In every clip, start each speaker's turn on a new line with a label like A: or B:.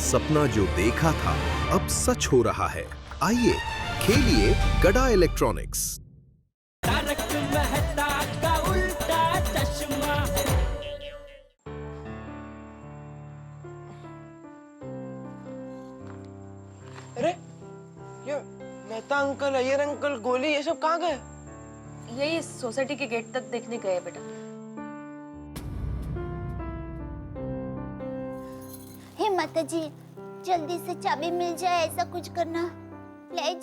A: सपना जो देखा था अब सच हो रहा है। आइए खेलिए गड़ा इलेक्ट्रॉनिक्स।
B: तारक मेहता का उल्टा चश्मा।
C: अरे ये मेहता अंकल, अय्यर अंकल, गोली, ये सब कहाँ गए?
D: यही सोसाइटी के गेट तक देखने गए बेटा।
E: हे माता जी, जल्दी से चाबी मिल जाए ऐसा कुछ करना प्लीज।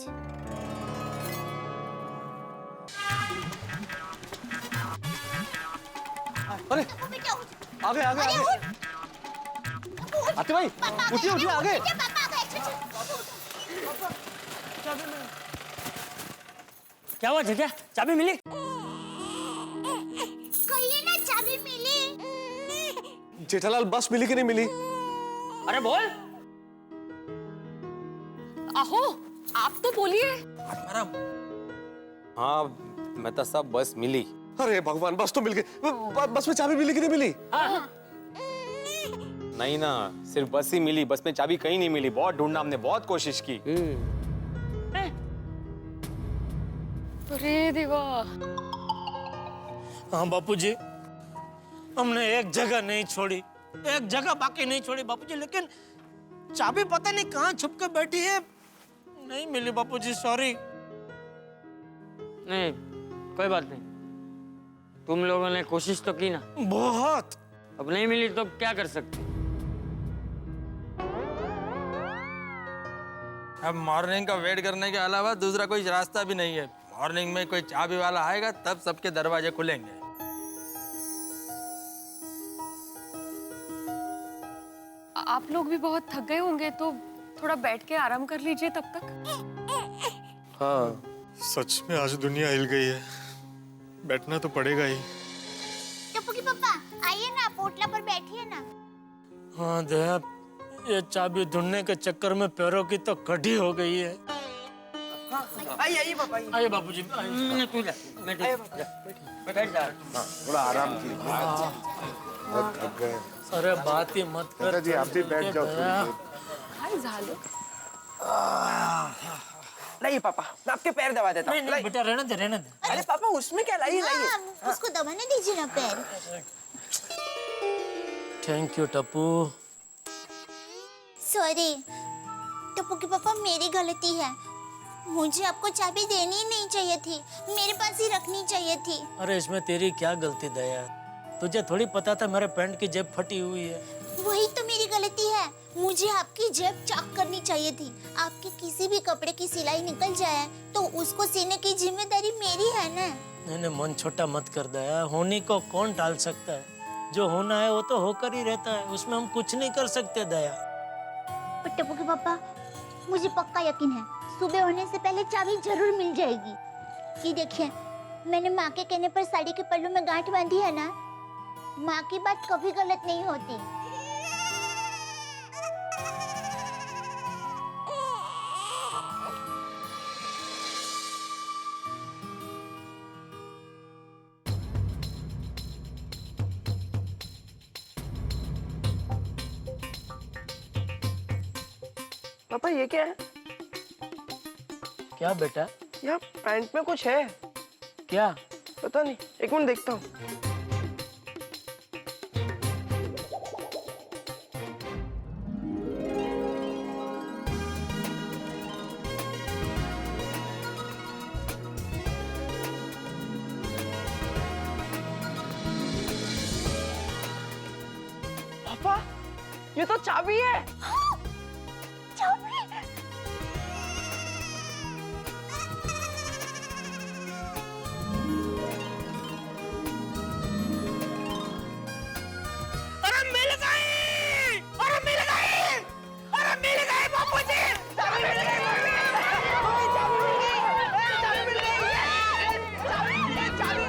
C: अरे आगे आगे आगे आते भाई, उठिए उठिए आगे।
B: क्या हुआ जग्या? चाबी मिली?
E: कहिए ना चाबी मिली।
C: जेठालाल, बस मिली कि नहीं मिली?
B: अरे बोल।
D: आहो, आप तो बोलिए।
F: हाँ मेहता साहब, बस मिली।
C: अरे भगवान, बस तो मिल गई। बस में चाबी मिली कि नहीं मिली?
B: हाँ।
F: नहीं ना, सिर्फ बस ही मिली, बस में चाबी कहीं नहीं मिली। बहुत ढूंढा हमने, बहुत कोशिश की।
D: अरे देवा।
B: हाँ बापूजी, हमने एक जगह नहीं छोड़ी, एक जगह बाकी नहीं छोड़ी बापूजी, लेकिन चाबी पता नहीं कहाँ छुप के बैठी है, नहीं मिली बापूजी, सॉरी।
G: नहीं, कोई बात नहीं। तुम लोगों ने कोशिश तो की ना।
B: बहुत।
G: अब नहीं मिली तो क्या कर सकते?
H: अब मॉर्निंग का वेट करने के अलावा दूसरा कोई रास्ता भी नहीं है। मॉर्निंग में कोई चाबी वाला आएगा तब सबके दरवाजे खुलेंगे।
D: आप लोग भी बहुत थक गए होंगे तो थोड़ा बैठ के आराम कर लीजिए तब तक।
C: हाँ,
I: सच में आज दुनिया हिल गई है, बैठना तो पड़ेगा ही।
E: टप्पू पापा आइए ना, पोटला पर बैठिए ना।
B: हाँ दया, ये चाबी ढूंढने के चक्कर में पैरों की तो कटी हो गई है।
C: आइए आइए पापा, आइए।
B: आइए बापूजी, आइए।
G: तू जा, मैं बैठ जा।
J: थोड़ा आराम कीजिए, बहुत थक गए।
B: अरे बात ही मत कर
J: जी, आप भी बैठ जाओ थोड़ी देर।
D: हाय झालो।
C: लाइए पापा, मैं आपके पैर दबा देता हूँ।
B: नहीं बेटा, रहने दे, रहने दे।
C: अरे पापा, उसमें क्या, लाइए लाइए।
E: हाँ, उसको दबाने दीजिए ना पैर।
B: Thank you Tappu.
E: Sorry Tappu के पापा, मेरी गलती है। मुझे आपको चाबी देनी ही नहीं चाहिए थी, मेरे पास ही रखनी चाहिए थी।
B: अरे इसमें तेरी क्या गलती दया, तुझे थोड़ी पता था मेरे पैंट की जेब फटी हुई है।
E: वही तो मेरी गलती है, मुझे आपकी जेब चेक करनी चाहिए थी। आपके किसी भी कपड़े की सिलाई निकल जाए तो उसको सीने की जिम्मेदारी मेरी है ना।
B: नहीं मन छोटा मत कर दया, होने को कौन टाल सकता है, जो होना है वो तो होकर ही रहता है, उसमें हम कुछ नहीं कर सकते दया।
E: पर टप्पू के पापा, मुझे पक्का यकीन है सुबह होने से पहले चाबी जरूर मिल जाएगी। ये देखिए, मैंने माँ के कहने पर साड़ी के पल्लू में गांठ बांधी है ना। माँ की बात कभी गलत नहीं होती।
C: पापा ये क्या है?
B: क्या बेटा?
C: यहाँ पैंट में कुछ है।
B: क्या?
C: पता नहीं, एक मिनट देखता हूँ। पापा, ये तो चाबी है।
E: चाबी?
B: अरे मिल गई! अरे मिल गई! अरे मिल गई बापूजी!
C: चाबी मिल गई! चाबी मिल गई! चाबी मिल गई! चाबी मिल गई! चाबी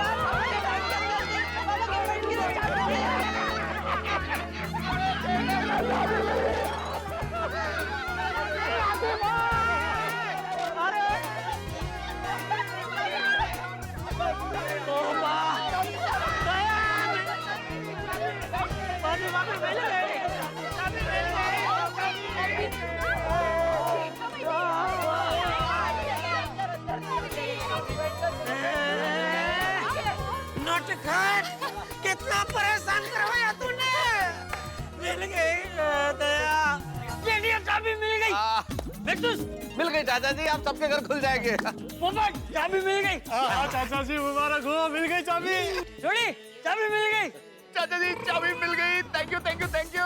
G: बैठूस।
J: मिल गई चाचा जी, आप सबके घर खुल जाएंगे।
G: पोपट चाबी मिल गई।
I: चाचा जी मुबारक हो, मिल गई चाबी।
G: छोड़ी चाबी मिल गई।
J: चाचा जी चाबी मिल गई, thank you thank you thank you.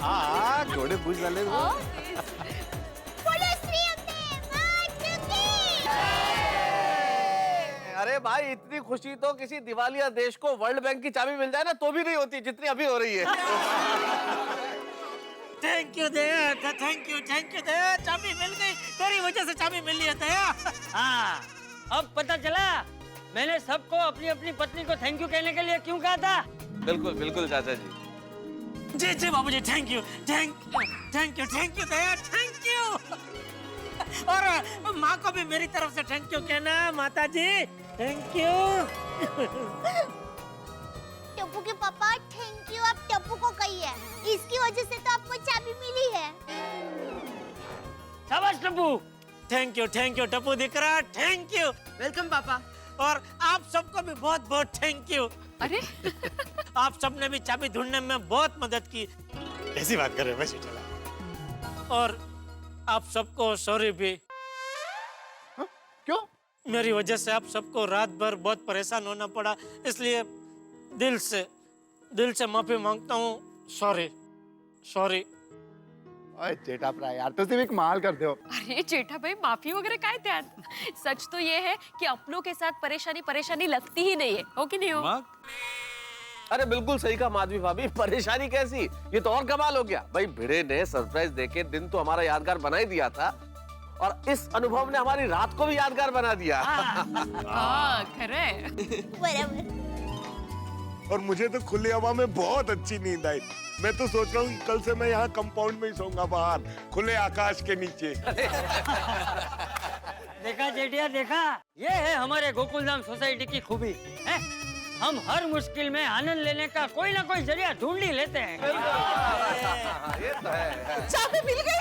J: हाँ घोड़े पूछ डाले।
E: बोलो श्री अम्बे मां की।
J: अरे भाई इतनी खुशी तो किसी दिवालिया देश को वर्ल्ड बैंक की चाबी मिल जाए ना तो भी नहीं होती जितनी अभी हो रही है।
B: Thank you Daya, thank you Daya, चाबी मिल गई, तेरी वजह से चाबी मिली है दया।
G: हाँ, अब पता चला मैंने सबको अपनी अपनी पत्नी को थैंक यू कहने के लिए क्यों कहा था।
J: बिल्कुल बिल्कुल चाचा जी।
B: जी जी बाबूजी, thank you Daya, thank you. और माँ को भी मेरी तरफ से थैंक यू कहना, माता जी थैंक यू।
E: टप्पू के पापा थैंक यू आप टप्पू को कही है, इसकी वजह से तो आपको चाबी मिली है।
G: शाबाश टप्पू।
B: थैंक यू टप्पू दिकरा, थैंक यू।
C: वेलकम पापा।
B: और आप सबको भी बहुत बहुत थैंक यू।
D: अरे
B: आप सबने भी चाबी ढूंढने में बहुत मदद की।
I: ऐसी बात कर रहे हैं चला।
B: और आप सबको सॉरी भी।
J: क्यों?
B: मेरी वजह से आप सबको रात भर बहुत परेशान होना पड़ा, इसलिए दिल से माफी मांगता हूँ। सॉरी।
J: ओए जेठा भरा यार तुसी भी कमाल करते हो।
D: अरे जेठा भाई माफी वगैरह काय त्यात। सच तो ये है कि अपनों के साथ परेशानी लगती ही नहीं है, हो कि नहीं हो?
J: अरे बिल्कुल सही कहा माधवी भाभी, परेशानी कैसी, ये तो और कमाल हो गया। भाई भिड़े ने सरप्राइज देके दिन तो हमारा यादगार बना ही दिया था और इस अनुभव ने हमारी रात को भी यादगार बना दिया।
D: हाँ खरे।
E: बराबर।
I: और मुझे तो खुली हवा में बहुत अच्छी नींद आई। मैं तो सोच रहा हूँ कल से मैं यहाँ कंपाउंड में ही सोऊंगा, बाहर खुले आकाश के नीचे।
G: देखा जेठिया देखा, ये है हमारे गोकुलधाम सोसाइटी की खूबी है। हम हर मुश्किल में आनंद लेने का कोई ना कोई जरिया ढूंढ ही लेते हैं।
J: ये तो है।
C: चाबी मिल गई।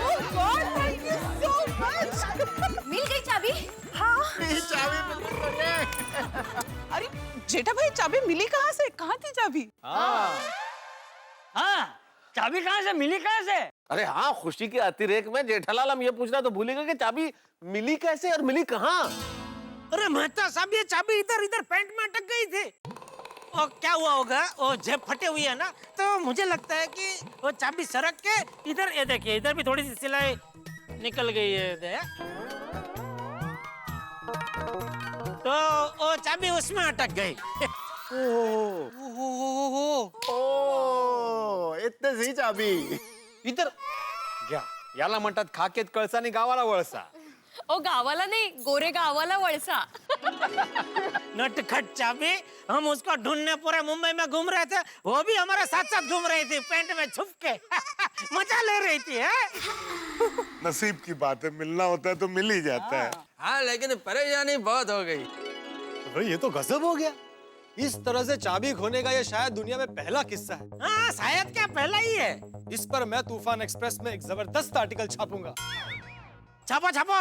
C: Oh God, thank you so much.
D: मिल गई चाबी?
C: हाँ। अरे जेठा भाई चाबी मिली कहाँ से? कहाँ थी चाबी?
G: हाँ, चाबी कहाँ से मिली कहाँ से?
J: अरे हाँ, खुशी के अतिरेक में जेठालाल हम ये पूछना तो भूल गए कि चाबी मिली कैसे और मिली कहाँ।
B: अरे मेहता साहब, ये चाबी इधर पैंट में अटक गई थी। और क्या हुआ होगा, वो जेब फटे हुई है ना, तो मुझे लगता है कि वो चाबी सरक के इधर, ये देखिए इधर भी थोड़ी सी सिलाई निकल गई है। तो वो चाबी उसमें अटक गई।
J: ओ इतने सी चाबी
F: इतर घ्या याला म्हणतात खाकेत कळसा आणि गावाला वळसा.
D: ओ गावाला नहीं, गोरे गावाला वळसा।
B: नटखट चाबी, हम उसको ढूंढने पूरे मुंबई में घूम रहे थे, वो भी हमारे साथ साथ घूम रही थी पैंट में छुप के। मजा ले रही थी।
I: नसीब की बात है, मिलना होता है तो मिल ही जाता है।
H: हाँ लेकिन परेशानी बहुत हो गई।
F: भाई ये तो गजब हो गया। इस तरह से चाबी खोने का ये शायद दुनिया में पहला किस्सा है।
B: हाँ शायद क्या पहला ही है।
F: इस पर मैं तूफान एक्सप्रेस में एक जबरदस्त आर्टिकल छापूंगा।
B: छापो छापो।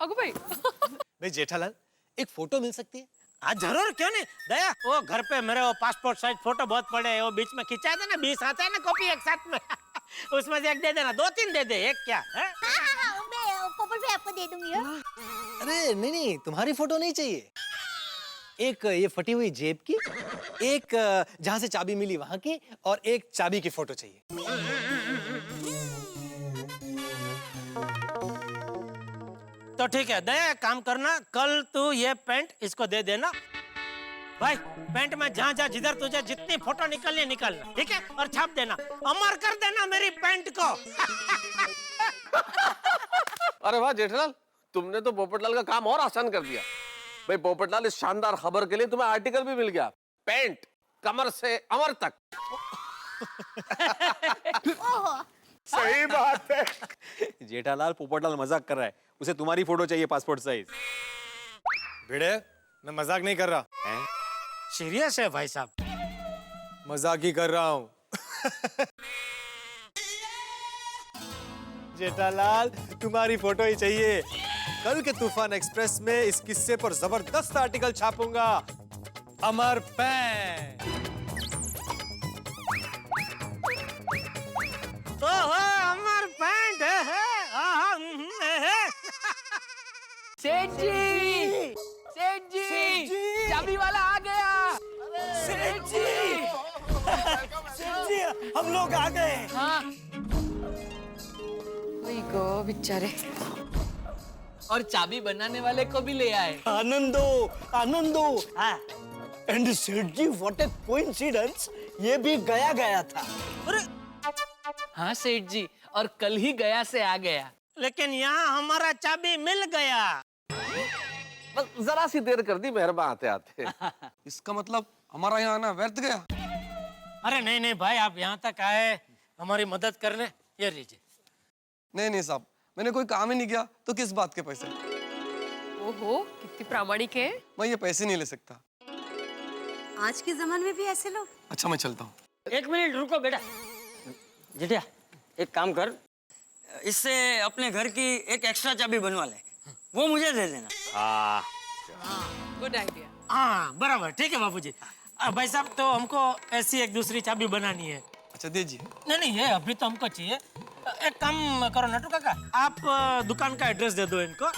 D: अगो भाई।
F: भाई जेठालाल, एक फोटो मिल सकती है?
B: हाँ जरूर, क्यों नहीं। दया, वो घर पे मेरे वो पासपोर्ट साइज फोटो बहुत पड़े हैं, वो बीच में खिंचाए थे ना, 20 आते हैं ना कॉपी एक साथ में। उसमें से एक दे देना, 2-3 दे दे, एक क्या है?
E: हाँ, मैं पोपट भाई आपको दे दूंगी।
K: अरे नहीं, तुम्हारी फोटो नहीं चाहिए। एक ये फटी हुई जेब की, एक जहां से चाबी मिली वहां की, और एक चाबी की फोटो चाहिए।
B: तो ठीक है दया, एक काम करना, कल तू ये पैंट इसको दे देना। भाई पैंट में जहाँ जहाँ जिधर तुझे जितनी फोटो निकलनी निकलना, ठीक है? और छाप देना, अमर कर देना मेरी पैंट को।
J: अरे वाह जेठालाल, तुमने तो पोपटलाल का काम और आसान कर दिया। भाई पोपटलाल, इस शानदार खबर के लिए तुम्हें आर्टिकल भी मिल गया, पैंट कमर से अमर तक।
I: सही बात है।
F: जेठालाल, पोपटलाल मजाक कर रहा है, उसे तुम्हारी फोटो चाहिए पासपोर्ट साइज।
K: भिड़े, मैं मजाक नहीं कर रहा।
F: हैं?
B: सीरियस है भाई साहब?
K: मजाक ही कर रहा हूँ। जेठालाल, तुम्हारी फोटो ही चाहिए। कल के तूफान एक्सप्रेस में इस किस्से पर जबरदस्त आर्टिकल छापूंगा। अमर पैंट।
C: सेठ जी, सेठ जी, चाबी वाला आ गया। सेठ जी,
B: हम लोग आ गए।
C: हाँ,
D: वही गो बेचारे।
C: और चाबी बनाने वाले को भी ले आए।
K: आनंदो, आनंदो।
B: हाँ।
K: एंड सेठ जी, व्हाट ए कोइंसिडेंस, ये भी गया गया था।
B: अरे
C: हाँ सेठ जी, और कल ही गया से आ गया।
B: लेकिन यहाँ हमारा चाबी मिल गया।
J: बस जरा सी देर कर दी मेहरबान आते आते।
H: इसका मतलब हमारा यहाँ आना व्यर्थ गया।
B: अरे नहीं नहीं भाई, आप यहाँ तक आए हमारी मदद करने, ये लीजिए।
H: नहीं साहब, मैंने कोई काम ही नहीं किया तो किस बात के पैसे?
D: ओहो, कितनी प्रामाणिक है।
H: मैं ये पैसे नहीं ले सकता।
L: आज के जमाने में भी ऐसे लोग।
H: अच्छा, मैं चलता हूँ।
G: 1 मिनट रुको बेटा। जिटिया, एक काम कर, इससे अपने घर की एक एक्स्ट्रा चाबी बनवा ले, वो मुझे दे देना।
L: Good idea.
B: हाँ बराबर, ठीक है बापूजी। भाई साहब, तो हमको ऐसी एक दूसरी चाबी बनानी है।
H: अच्छा दीजिए।
B: नहीं ये अभी तो हमको चाहिए। एक काम करो नटू काका, आप दुकान का एड्रेस दे दो इनको।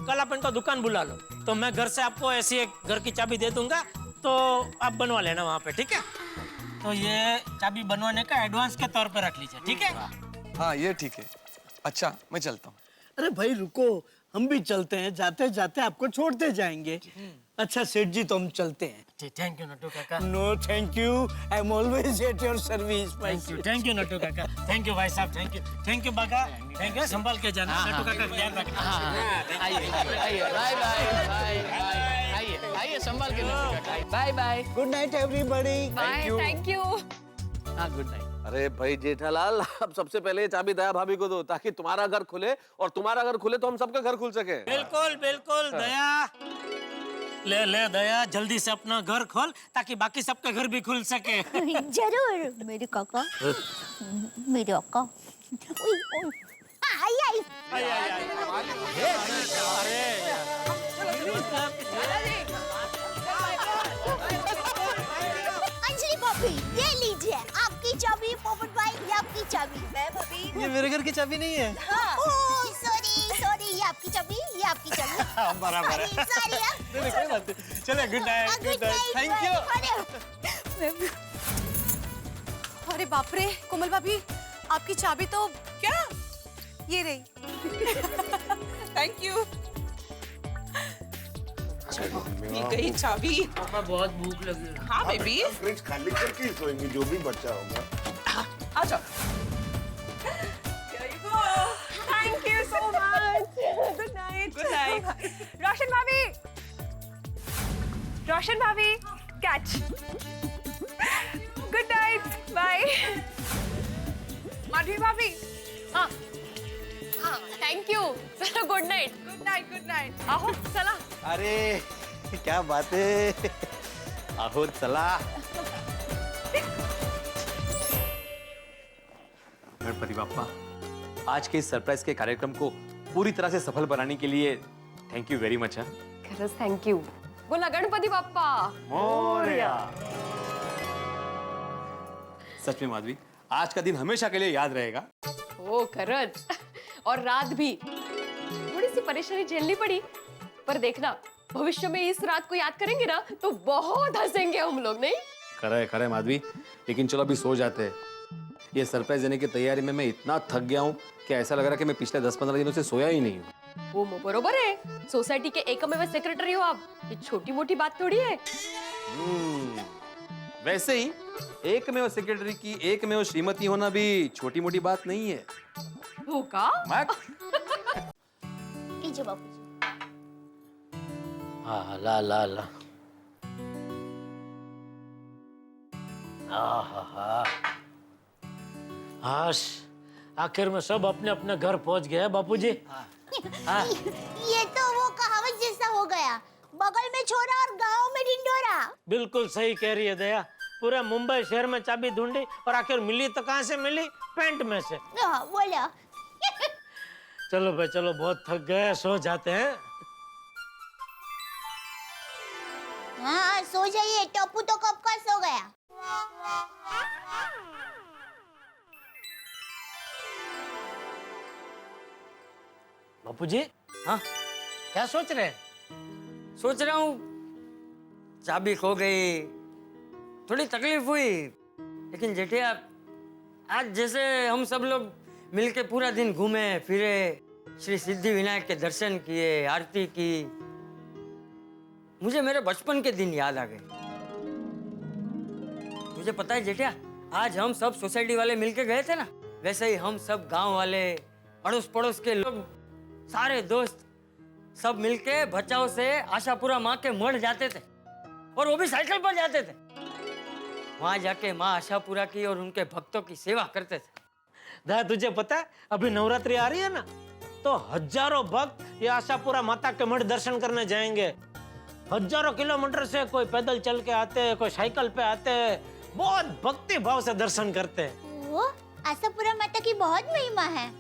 B: कल आप इनको दुकान बुला लो, तो मैं घर से आपको ऐसी एक घर की चाबी दे दूंगा, तो आप बनवा लेना वहाँ पे, ठीक है? तो ये चाबी बनवाने का एडवांस के तौर पे रख लीजिए, ठीक है?
H: हाँ ये ठीक है। अच्छा, मैं चलता हूँ।
M: अरे भाई रुको, हम भी चलते हैं, जाते जाते आपको छोड़ते जाएंगे। अच्छा सेठ जी, तो हम चलते हैं।
B: थैंक यू नटू काका।
M: No thank you, I am always at your service.
B: Thank you Natu काका। थैंक यू भाई साहब, थैंक यू बाका, थैंक यू। संभाल के जाना नटू काका, ध्यान रखना।
C: आइए, बाय बाय, आइए संभाल के। Bye bye.
M: Good night everybody.
D: Bye, thank you.
C: हाँ, गुड नाइट।
J: अरे भाई जेठालाल, अब सबसे पहले ये चाबी दया भाभी को दो, ताकि तुम्हारा घर खुले, और तुम्हारा घर खुले तो हम सबका घर खुल सके।
B: बिल्कुल बिल्कुल दया, ले ले दया, जल्दी से अपना घर खोल, ताकि बाकी सबका घर भी खुल सके।
E: जरूर मेरे काका, मेरे अक्का। उई, उई। आई अंजलि भाभी, ये लीजिए आपकी चाबी। पोपट भाई, ये आपकी चाबी। मैं भाभी,
K: ये मेरे घर की चाबी नहीं है।
E: ओह सॉरी, ये आपकी चाबी, ये आपकी चाबी।
B: बराबर है।
E: सॉरी।
B: चले, good night, good night, thank you.
L: अरे बाप रे, कोमल भाभी, आपकी चाबी तो क्या? ये रही। Thank you. मिल गई चाबी।
G: पापा बहुत भूख लगी है।
L: हाँ बेबी,
I: फ्रिज खाली करके ही सोएंगे, जो भी बचा होगा।
L: आ जाओ।
D: Thank you so much. Good night.
L: Good night.
D: Roshan भाभी, रोशन भाभी, catch. Good night, bye.
L: Madhavi भाभी,
D: हाँ हाँ, थैंक यू। चलो good night.
L: Good night, good night.
D: आहो चला।
K: अरे क्या बात है, आहो चला।
F: गणपति बाप्पा, आज के इस सरप्राइज के कार्यक्रम को पूरी तरह से सफल बनाने के लिए थैंक यू वेरी मच।
D: खरंच थैंक यू। बोला गणपति बाप्पा
F: मोरया। सच में माधवी, आज का दिन हमेशा के लिए याद रहेगा।
D: ओ खरंच, और रात भी थोड़ी सी परेशानी झेलनी पड़ी, पर देखना भविष्य में इस रात को याद करेंगे ना, तो बहुत हंसेंगे हम लोग, नहीं?
F: करे माधवी, लेकिन चलो अभी सो जाते हैं। ये सरप्राइज देने की तैयारी में मैं इतना थक गया हूँ कि ऐसा लग रहा है कि मैं पिछले 10-15 दिनों से सोया ही नहीं हूँ।
D: वो बरोबर है, सोसाइटी के एकमेव सेक्रेटरी हो आप, ये छोटी मोटी बात थोड़ी है।
F: वैसे ही एकमेव सेक्रेटरी की एकमेव श्रीमती होना भी छोटी मोटी बात नहीं है।
D: वो का?
E: लीजिए बापूजी।
B: हाँ, ला ला ला। हाश, आखिर में सब अपने अपने घर पहुंच गए बापूजी।
E: ये तो वो कहावत जैसा हो गया, बगल में छोरा और गांव में ढिंढोरा।
B: बिल्कुल सही कह रही है दया। पूरा मुंबई शहर में चाबी ढूंढी और आखिर मिली तो कहाँ से मिली? पैंट में से।
E: बोला।
B: चलो भाई चलो, बहुत थक गए, सो जाते हैं।
E: हाँ सो जाइए, टप्पू तो कब का सो गया।
B: बापूजी,
G: हाँ
B: क्या सोच रहे हैं?
G: सोच रहा हूँ चाबी खो गई, थोड़ी तकलीफ हुई, लेकिन जेठिया आज जैसे हम सब लोग मिलके पूरा दिन घूमे फिरे, श्री सिद्धि विनायक के दर्शन किए, आरती की, मुझे मेरे बचपन के दिन याद आ गए। मुझे पता है जेठिया, आज हम सब सोसाइटी वाले मिलके गए थे ना, वैसे ही हम सब गांव वाले, अड़ोस पड़ोस के लोग, सारे दोस्त सब मिलके भचाऊ से आशापुरा माँ के मठ जाते थे, और वो भी साइकिल पर जाते थे। वहां जाके माँ आशापुरा की और उनके भक्तों की सेवा करते थे।
B: दा तुझे पता है अभी नवरात्रि आ रही है ना, तो हजारों भक्त ये आशापुरा माता के मठ दर्शन करने जाएंगे। हजारों किलोमीटर से कोई पैदल चल के आते हैं, कोई साइकिल पे आते हैं, बहुत भक्ति भाव से दर्शन करते हैं।
E: वो आशापुरा माता की बहुत महिमा है।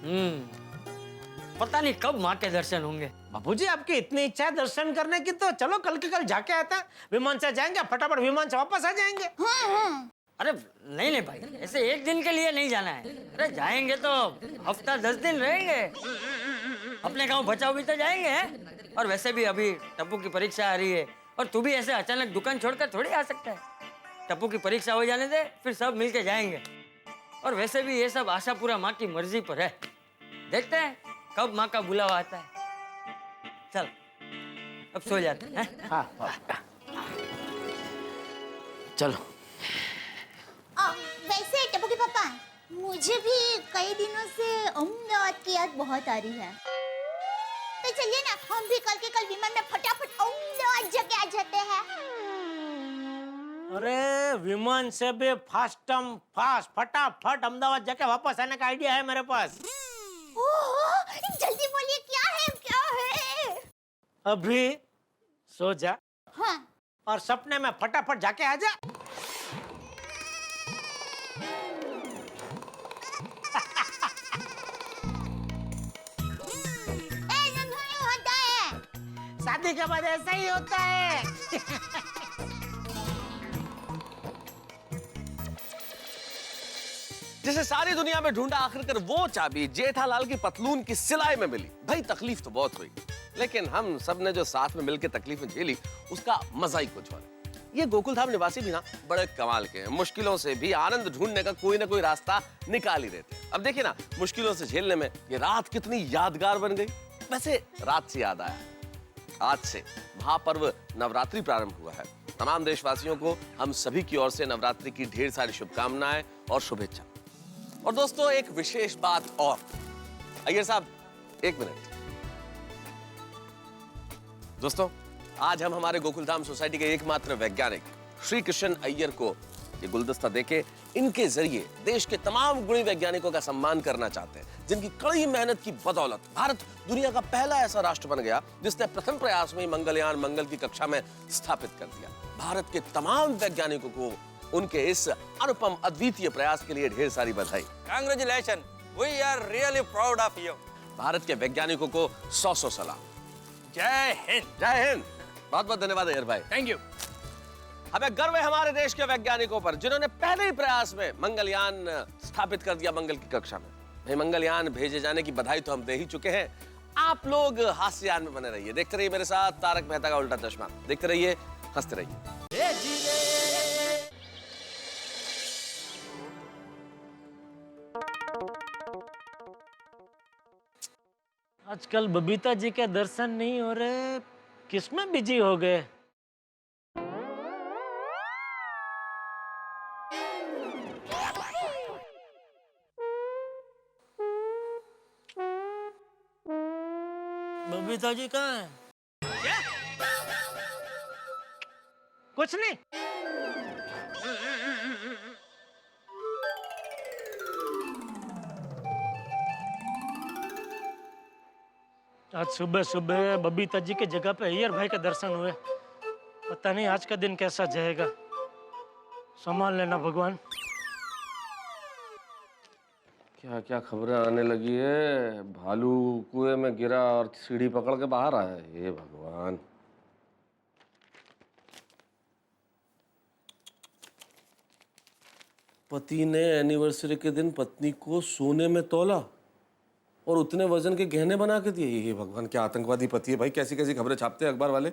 G: पता नहीं कब माँ के दर्शन होंगे।
B: बाबूजी आपकी इतनी इच्छा है दर्शन करने की, तो चलो कल के कल जाके आता है। विमान से जाएंगे, फटाफट विमान से वापस आ जाएंगे।
E: हाँ।
G: अरे नहीं नहीं भाई, ऐसे एक दिन के लिए नहीं जाना है। अरे जाएंगे तो हफ्ता 10 दिन रहेंगे, अपने गांव बचाओ भी तो जाएंगे हैं? और वैसे भी अभी टप्पू की परीक्षा आ रही है, और तू भी ऐसे अचानक दुकान छोड़कर थोड़ी आ सकता है। टप्पू की परीक्षा हो जाने दे, फिर सब मिलके जाएंगे। और वैसे भी ये सब आशापुरा माँ की मर्जी पर है, देखते हैं कब माँ का बुलावा आता है। चल अब सो जाते हैं।
B: हाँ।
G: चलो।
E: वैसे टप्पू के पापा, मुझे भी कई दिनों से अहमदाबाद की याद बहुत आ रही है। तो चलिए ना, हम भी कल के कल विमान में फटाफट अहमदाबाद जाके आ जाते हैं।
B: अरे विमान से भी फास्ट फटाफट अहमदाबाद जाके वापस आने का आइडिया है मेरे पास।
E: ओह, जल्दी बोलिए, क्या है?
B: अभी सो जा।
E: हाँ।
B: और सपने में फटाफट जाके आ जा।
E: ऐसा नहीं होता है।
B: शादी के बाद ऐसा ही होता है।
J: जिसे सारी दुनिया में ढूंढा, आखिरकार वो चाबी जेठालाल की पतलून की सिलाई में मिली। भाई तकलीफ तो बहुत हुई, लेकिन हम सब ने जो साथ में मिलकर तकलीफें झेली, उसका मजा ही कुछ और है। ये गोकुलधाम निवासी भी ना बड़े कमाल के हैं, मुश्किलों से भी आनंद ढूंढने का कोई ना कोई रास्ता निकाल ही देते हैं। अब देखिए ना, मुश्किलों से झेलने में ये रात कितनी यादगार बन गई। वैसे रात से याद आया, आज से महापर्व नवरात्रि प्रारंभ हुआ है। तमाम देशवासियों को हम सभी की ओर से नवरात्रि की ढेर सारी शुभकामनाएं और शुभेच्छा। और दोस्तों एक विशेष बात और, अय्यर साहब 1 मिनट। दोस्तों आज हम हमारे गोकुलधाम सोसाइटी के एकमात्र वैज्ञानिक श्री कृष्ण अय्यर को ये गुलदस्ता देके इनके जरिए देश के तमाम गुणी वैज्ञानिकों का सम्मान करना चाहते हैं, जिनकी कड़ी मेहनत की बदौलत भारत दुनिया का पहला ऐसा राष्ट्र बन गया जिसने प्रथम प्रयास में मंगलयान मंगल की कक्षा में स्थापित कर दिया। भारत के तमाम वैज्ञानिकों को उनके इस अनुपम अद्वितीय प्रयास के लिए ढेर सारी बधाई।
H: Congratulations, we are really proud of you.
J: Bharat के वैज्ञानिकों को 100 सलाम।
H: जय हिंद।
J: जय हिंद। बहुत बहुत धन्यवाद अय्यर भाई।
H: Thank you.
J: हमें गर्व है हमारे देश के वैज्ञानिकों पर, जिन्होंने पहले ही प्रयास में मंगलयान स्थापित कर दिया मंगल की कक्षा में। भाई मंगलयान भेजे जाने की बधाई तो हम दे ही चुके हैं। आप लोग हास्ययान में बने रहिए, देखते रहिए मेरे साथ तारक मेहता का उल्टा चश्मा, देखते रहिए, हंसते रहिए।
B: आजकल बबीता जी के दर्शन नहीं हो रहे, किसमें बिजी हो गए? बबीता जी कहाँ हैं? क्या? कुछ नहीं। आज सुबह सुबह बबीता जी की जगह पे अय्यर भाई के दर्शन हुए। पता नहीं आज का दिन कैसा जाएगा, संभाल लेना भगवान।
J: क्या क्या खबरें आने लगी है। भालू कुएं में गिरा और सीढ़ी पकड़ के बाहर आया। हे भगवान। पति ने एनिवर्सरी के दिन पत्नी को सोने में तौला। और उतने वजन के गहने बना के दिए। ये भगवान, क्या आतंकवादी पति है भाई, कैसी कैसी खबरें छापते हैं अखबार वाले।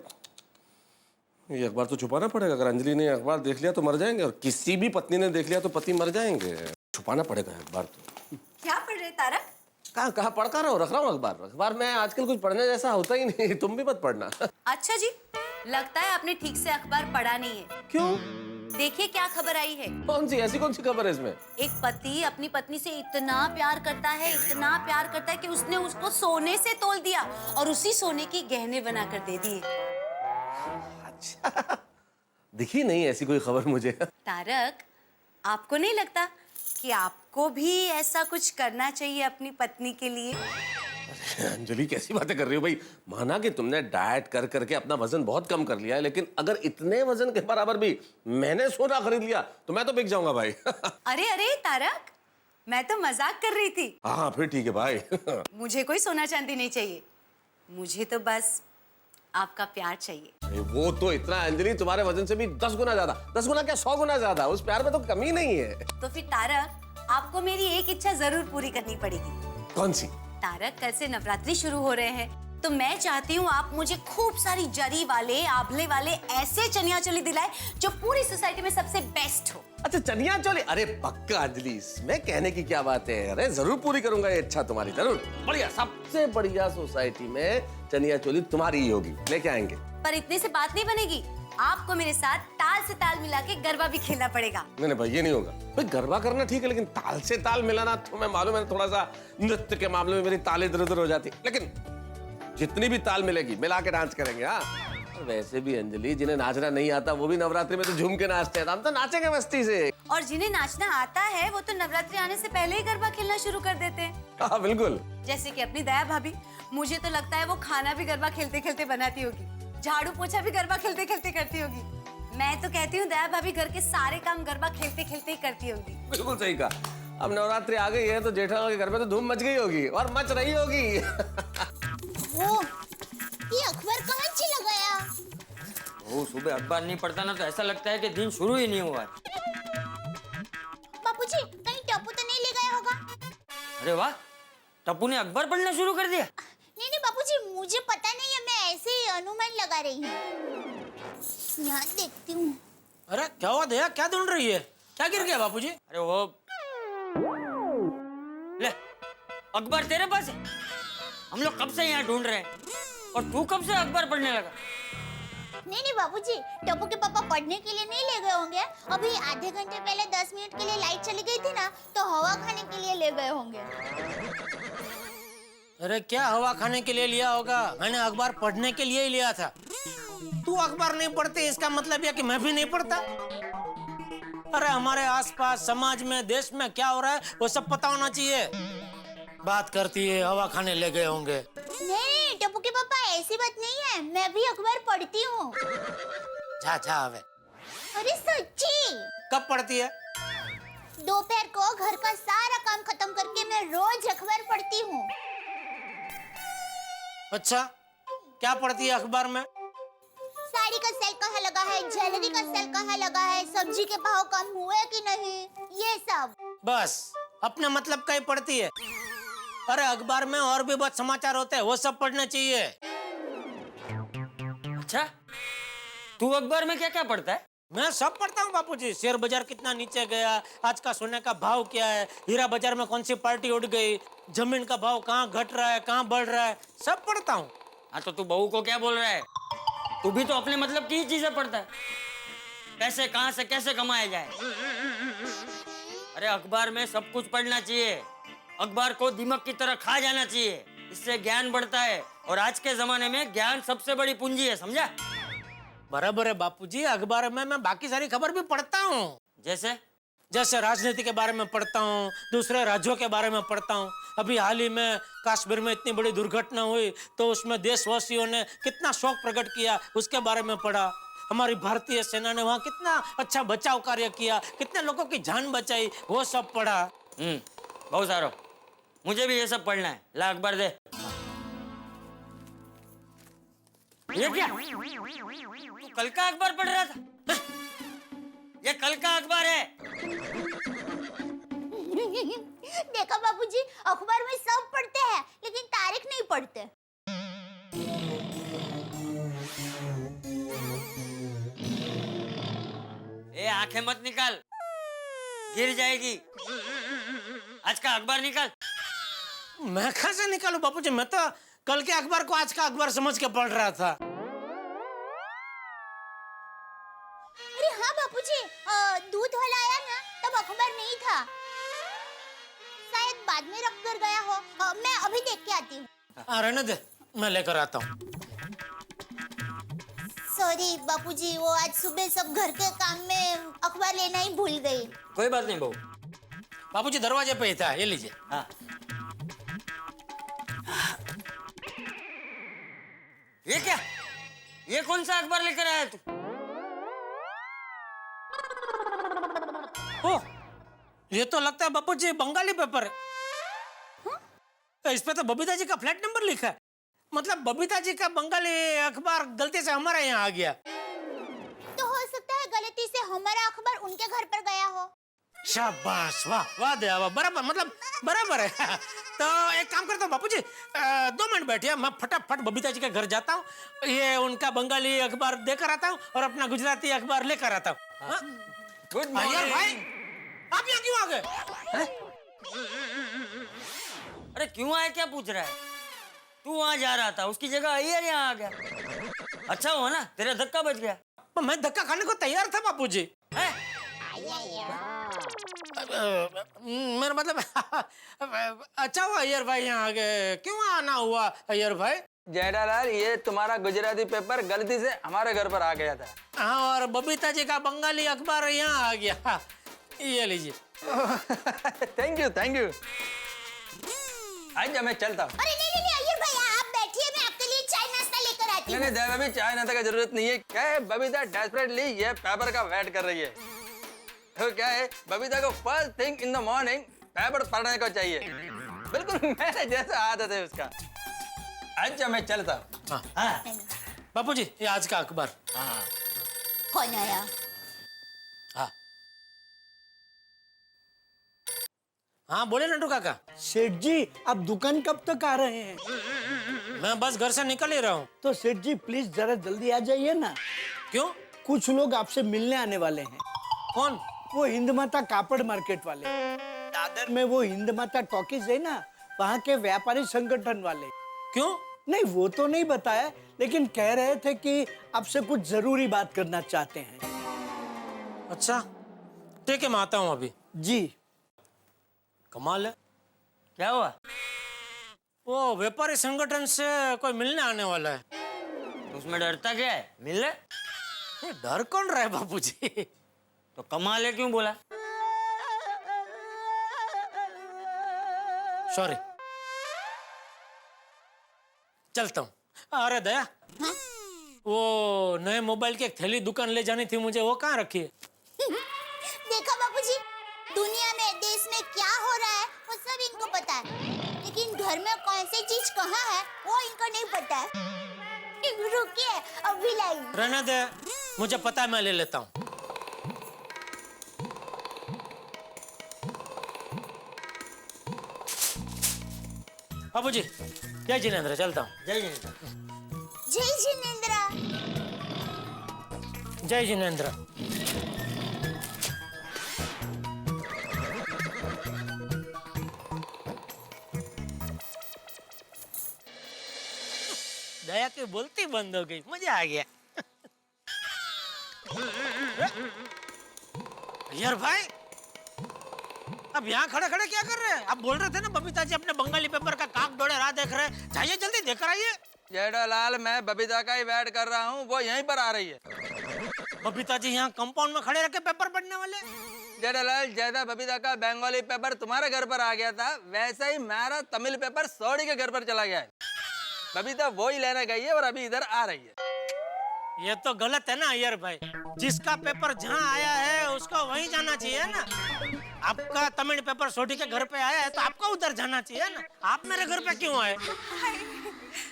J: ये अखबार तो छुपाना पड़ेगा, अगर अंजलि ने अखबार देख लिया तो मर जाएंगे, और किसी भी पत्नी ने देख लिया तो पति मर जाएंगे। छुपाना पड़ेगा अखबार तो।
L: क्या पढ़ रहे तारक?
J: कहाँ पढ़ता रहा हूँ, रख रहा हूँ अखबार। अखबार में आजकल कुछ पढ़ने जैसा होता ही नहीं, तुम भी मत पढ़ना।
L: अच्छा जी, लगता है आपने ठीक से अखबार पढ़ा नहीं है।
J: क्यों?
L: देखिए क्या खबर आई है।
J: कौन सी ऐसी कौन सी खबर है इसमें?
L: एक पति अपनी पत्नी से इतना प्यार करता है, इतना प्यार करता है कि उसने उसको सोने से तोल दिया और उसी सोने की गहने बनाकर दे दिए।
J: अच्छा, दिखी नहीं ऐसी कोई खबर मुझे।
L: तारक, आपको नहीं लगता कि आपको भी ऐसा कुछ करना चाहिए अपनी पत्नी के लिए?
J: अंजलि, कैसी बातें कर रही हो भाई। माना कि तुमने डाइट कर करके अपना वजन बहुत कम कर लिया है, लेकिन अगर इतने वजन के बराबर भी मैंने सोना खरीद लिया तो मैं तो बिक जाऊंगा भाई।
L: अरे अरे तारक, मैं तो मजाक कर रही थी।
J: हाँ फिर ठीक है भाई।
L: मुझे कोई सोना चांदी नहीं चाहिए, मुझे तो बस आपका प्यार चाहिए।
J: वो तो इतना अंजलि, तुम्हारे वजन से भी 10 गुना ज्यादा, 10 गुना क्या 100 गुना ज्यादा। उस प्यार में तो कमी नहीं है।
L: तो फिर तारक, आपको मेरी एक इच्छा जरूर पूरी करनी पड़ेगी।
J: कौन सी?
L: तारक, कल से नवरात्रि शुरू हो रहे हैं, तो मैं चाहती हूँ आप मुझे खूब सारी जरी वाले, आभले वाले ऐसे चनिया चोली दिलाए जो पूरी सोसाइटी में सबसे बेस्ट हो।
J: अच्छा, चनिया चोली? अरे पक्का अंजलि, इसमें कहने की क्या बात है। अरे जरूर पूरी करूंगा ये इच्छा तुम्हारी, जरूर। बढ़िया, सबसे बढ़िया सोसाइटी में चनिया चोली तुम्हारी ही होगी, लेके आएंगे।
L: पर इतने से बात नहीं बनेगी, आपको मेरे साथ ताल से ताल मिला के गरबा भी खेलना पड़ेगा।
J: नहीं भाई, ये नहीं होगा भाई। गरबा करना ठीक है, लेकिन ताल से ताल मिलाना, तो मैं मालूम है थोड़ा सा नृत्य के मामले में मेरी ताल इधर उधर हो जाती, लेकिन जितनी भी ताल मिलेगी मिला के डांस करेंगे। हाँ, वैसे भी अंजलि, जिन्हें नाचना नहीं आता वो भी नवरात्रि में तो झूम के नाचते हैं, हम तो नाचेंगे मस्ती से।
L: और जिन्हें नाचना आता है वो तो नवरात्रि आने से पहले ही गरबा खेलना शुरू कर देते हैं।
J: हाँ बिल्कुल।
L: जैसे कि अपनी दया भाभी, मुझे तो लगता है वो खाना भी गरबा खेलते खेलते बनाती होगी, झाड़ू पोछा भी गरबा खेलते खेलते करती होगी। मैं तो कहती हूँ दया भाभी घर के सारे काम गरबा खेलते खेलते ही करती होगी।
J: बिल्कुल सही कहा। अब नवरात्रि आ गई है तो जेठालाल के घर में तो धूम मच गई होगी, और मच रही होगी।
E: वो ये अखबार कहाँ चला गया?
G: वो सुबह अखबार नहीं पढ़ता ना तो ऐसा लगता है कि दिन शुरू ही नहीं हुआ है।
E: बापूजी, कहीं टप्पू तो नहीं ले गया होगा?
G: अरे वाह, टप्पू ने अखबार पढ़ना शुरू कर दिया।
E: नहीं बापूजी, मुझे पता नहीं है, मैं ऐसे ही अनुमान लगा रही हूँ। यहाँ देखती हूँ।
B: अरे क्या हुआ दया, क्या ढूंढ रही है? क्या गिर गया बापूजी?
G: अरे वो ले, अखबार तेरे पास है? हम लोग कब से यहाँ ढूंढ रहे हैं और तू कब से अखबार पढ़ने लगा?
E: नहीं बापूजी, टप्पू के पापा पढ़ने के लिए नहीं ले गए होंगे। अभी आधे घंटे पहले 10 मिनट के लिए लाइट चली गई थी ना, तो हवा खाने के लिए ले गए होंगे।
B: अरे क्या हवा खाने के लिए लिया होगा? मैंने अखबार पढ़ने के लिए ही लिया था। तू अखबार नहीं पढ़ते इसका मतलब यह कि मैं भी नहीं पढ़ता। अरे हमारे आसपास समाज में, देश में क्या हो रहा है वो सब पता होना चाहिए। बात करती है हवा खाने ले गए होंगे।
E: नहीं टप्पू के पापा, ऐसी बात नहीं है, मैं भी अखबार पढ़ती हूँ।
B: जा हवे।
E: अरे सच्ची?
B: कब पढ़ती है?
E: दोपहर को घर का सारा काम खत्म करके मैं रोज अखबार पढ़ती हूँ।
B: अच्छा, क्या पढ़ती है अखबार में?
E: साड़ी का सेल कहाँ लगा है, ज्वेलरी का सेल कहाँ लगा है, सब्जी के भाव कम हुए कि नहीं, ये सब।
B: बस अपने मतलब का ही पढ़ती है। अरे अखबार में और भी बहुत समाचार होते हैं, वो सब पढ़ना चाहिए।
G: अच्छा, तू अखबार में क्या क्या पढ़ता है?
B: मैं सब पढ़ता हूँ बापूजी। शेयर बाजार कितना नीचे गया, आज का सोने का भाव क्या है, हीरा बाजार में कौन सी पार्टी उड़ गई, जमीन का भाव कहाँ घट रहा है, कहाँ बढ़ रहा है, सब पढ़ता हूँ।
G: हाँ तो तू बहू को क्या बोल रहा है? तू भी तो अपने मतलब की ही चीजें पढ़ता है। पैसे कहाँ से कैसे कमाए जाए। अरे अखबार में सब कुछ पढ़ना चाहिए। अखबार को दिमाग की तरह खा जाना चाहिए, इससे ज्ञान बढ़ता है। और आज के जमाने में ज्ञान सबसे बड़ी पूंजी है, समझा?
B: बराबर है बापूजी, अखबार में मैं बाकी सारी खबर भी पढ़ता हूँ। जैसे राजनीति के बारे में पढ़ता हूँ, दूसरे राज्यों के बारे में पढ़ता हूँ। अभी हाल ही में कश्मीर में इतनी बड़ी दुर्घटना हुई तो उसमें देशवासियों ने कितना शोक प्रकट किया, उसके बारे में पढ़ा। हमारी भारतीय सेना ने वहाँ कितना अच्छा बचाव कार्य किया, कितने लोगों की जान बचाई, वो सब पढ़ा।
G: बहुत सारा, मुझे भी ये सब पढ़ना है। ला अखबार दे। ये क्या? तू कल का अखबार पढ़ रहा था? ये कल का अखबार है।
E: देखा बाबूजी, अखबार में सब पढ़ते हैं लेकिन तारीख नहीं पढ़ते।
G: ए आंखें मत निकाल, गिर जाएगी। आज का अखबार निकाल।
B: मैं कहाँ से निकालूं बापूजी, मैं तो कल के अखबार को आज का अखबार समझ के पढ़ रहा था।
E: अरे हाँ बापूजी, दूध वाला आया ना तब अखबार नहीं था, शायद बाद में रख कर गया हो। मैं अभी देख के आती हूँ।
B: रहने दे, मैं लेकर आता हूँ।
E: सॉरी बापूजी, वो आज सुबह सब घर के काम में अखबार लेना ही भूल गई।
G: कोई बात नहीं बहू।
B: बापूजी दरवाजे पे ही था, ये लीजिए।
G: हाँ। ये क्या? ये कौन सा अखबार लेकर आया तू?
B: ओह, ये तो लगता है बापूजी बंगाली पेपर है। इस पे तो बबीता जी का फ्लैट नंबर लिखा है। मतलब बबीता जी का बंगाली अखबार गलती से हमारे यहाँ आ गया।
E: तो हो सकता है गलती से हमारा अखबार उनके घर पर गया हो।
B: शाबाश, वाह वाह दया वाह, बराबर, मतलब बराबर है। तो एक काम करता हूँ बापूजी, 2 मिनट बैठिए, मैं फटाफट बबीता जी के घर जाता हूँ, ये उनका बंगाली अखबार देकर आता हूँ और अपना गुजराती अखबार लेकर आता हूँ।
G: गुड
B: यार भाई, आप यहाँ क्यों आ गए?
G: अरे क्यों आया, क्या पूछ रहा है? तू वहां जा रहा था, उसकी जगह अय्यर यहाँ आ गया। अच्छा हुआ ना, तेरा धक्का बच गया।
B: मैं धक्का खाने को तैयार था बापूजी। मेरा मतलब अच्छा हुआ अय्यर भाई यहाँ आ गए। क्यों आना हुआ अय्यर भाई?
H: जेठालाल, ये तुम्हारा गुजराती पेपर गलती से हमारे घर पर आ गया था।
B: हाँ, और बबीता जी का बंगाली अखबार यहाँ आ गया। ये लीजिए।
H: Thank you, thank you. आज मैं चलता हूँ।
E: अरे नहीं अय्यर भाई, आप बैठिए, मैं आपके लिए चाय नाश्ता लेकर आती हूँ।
H: नहीं दया भाभी, चाय नाश्ता का जरूरत नहीं है। क्या है, बबीता डेस्परेटली ये पेपर का वेट कर रही है। तो क्या है, बबीता को first thing in the morning paper पढ़ने को चाहिए, बिल्कुल मेरे जैसा आदत है उसका। अच्छा मैं चलता हूँ।
B: हाँ बापूजी, ये आज का अखबार।
H: हाँ।
E: कौन आया?
B: हाँ हाँ, बोले नटू काका।
M: सेठ जी, आप दुकान कब तक आ रहे हैं?
B: मैं बस घर से निकल ही रहा हूँ।
M: तो सेठ जी प्लीज जरा जल्दी आ जाइए ना।
B: क्यों?
M: कुछ लोग आपसे मिलने आने वाले हैं।
B: कौन?
M: वो हिंद माता कापड़ मार्केट वाले, दादर में वो हिंद माता टॉकीज है ना, वहाँ के व्यापारी संगठन वाले।
B: क्यों?
M: नहीं वो तो नहीं बताया, लेकिन कह रहे थे कि आपसे कुछ जरूरी बात करना चाहते हैं।
B: अच्छा ठीक है, मैं आता हूँ अभी।
M: जी।
B: कमाल है।
G: क्या हुआ?
B: वो व्यापारी संगठन से कोई मिलने आने वाला है।
G: उसमें डरता क्या है, मिल ले।
B: ये डर कौन रहा है बापूजी?
G: तो कमाल है क्यों बोला?
B: सॉरी, चलता हूँ। अरे दया,
E: हाँ?
B: वो नए मोबाइल की एक थैली दुकान ले जानी थी मुझे, वो कहाँ रखी है?
E: देखा बापूजी, दुनिया में देश में क्या हो रहा है वो सब इनको पता है, लेकिन घर में कौन सी चीज कहाँ है वो इनको नहीं पता है। रुकिए, अभी लाई।
B: रहने दे, मुझे पता है, मैं ले लेता हूँ। बाबूजी, जय जिनेंद्र, चलता हूँ।
G: जय जिनेंद्र।
E: जय जिनेंद्र।
B: जय जिनेंद्र। दया की बोलती बंद हो गई, मजा आ गया। यार भाई, अब यहाँ खड़े खड़े क्या कर रहे हैं? आप बोल रहे थे ना बबीता जी अपने बंगाली पेपर का काक डोळे राह देख रहे हैं। जाइए जल्दी देकर आइए।
H: जेठालाल, मैं बबीता का ही वेट कर रहा हूँ, वो यहीं पर आ रही है।
B: बबीता जी यहाँ कंपाउंड में खड़े रखे पेपर पढ़ने वाले।
H: जेठालाल, जैसा बबीता का बंगाली पेपर तुम्हारे घर पर आ गया था, वैसा ही मेरा तमिल पेपर सोडी के घर पर चला गया है। बबीता वो ही लेने गई है और अभी इधर आ रही है।
B: ये तो गलत है ना अय्यर भाई, जिसका पेपर जहाँ आया है उसको वहीं जाना चाहिए ना। आपका तमिल पेपर सोडी के घर पे आया है तो आपको उधर जाना चाहिए ना। आप मेरे घर पे क्यों आए?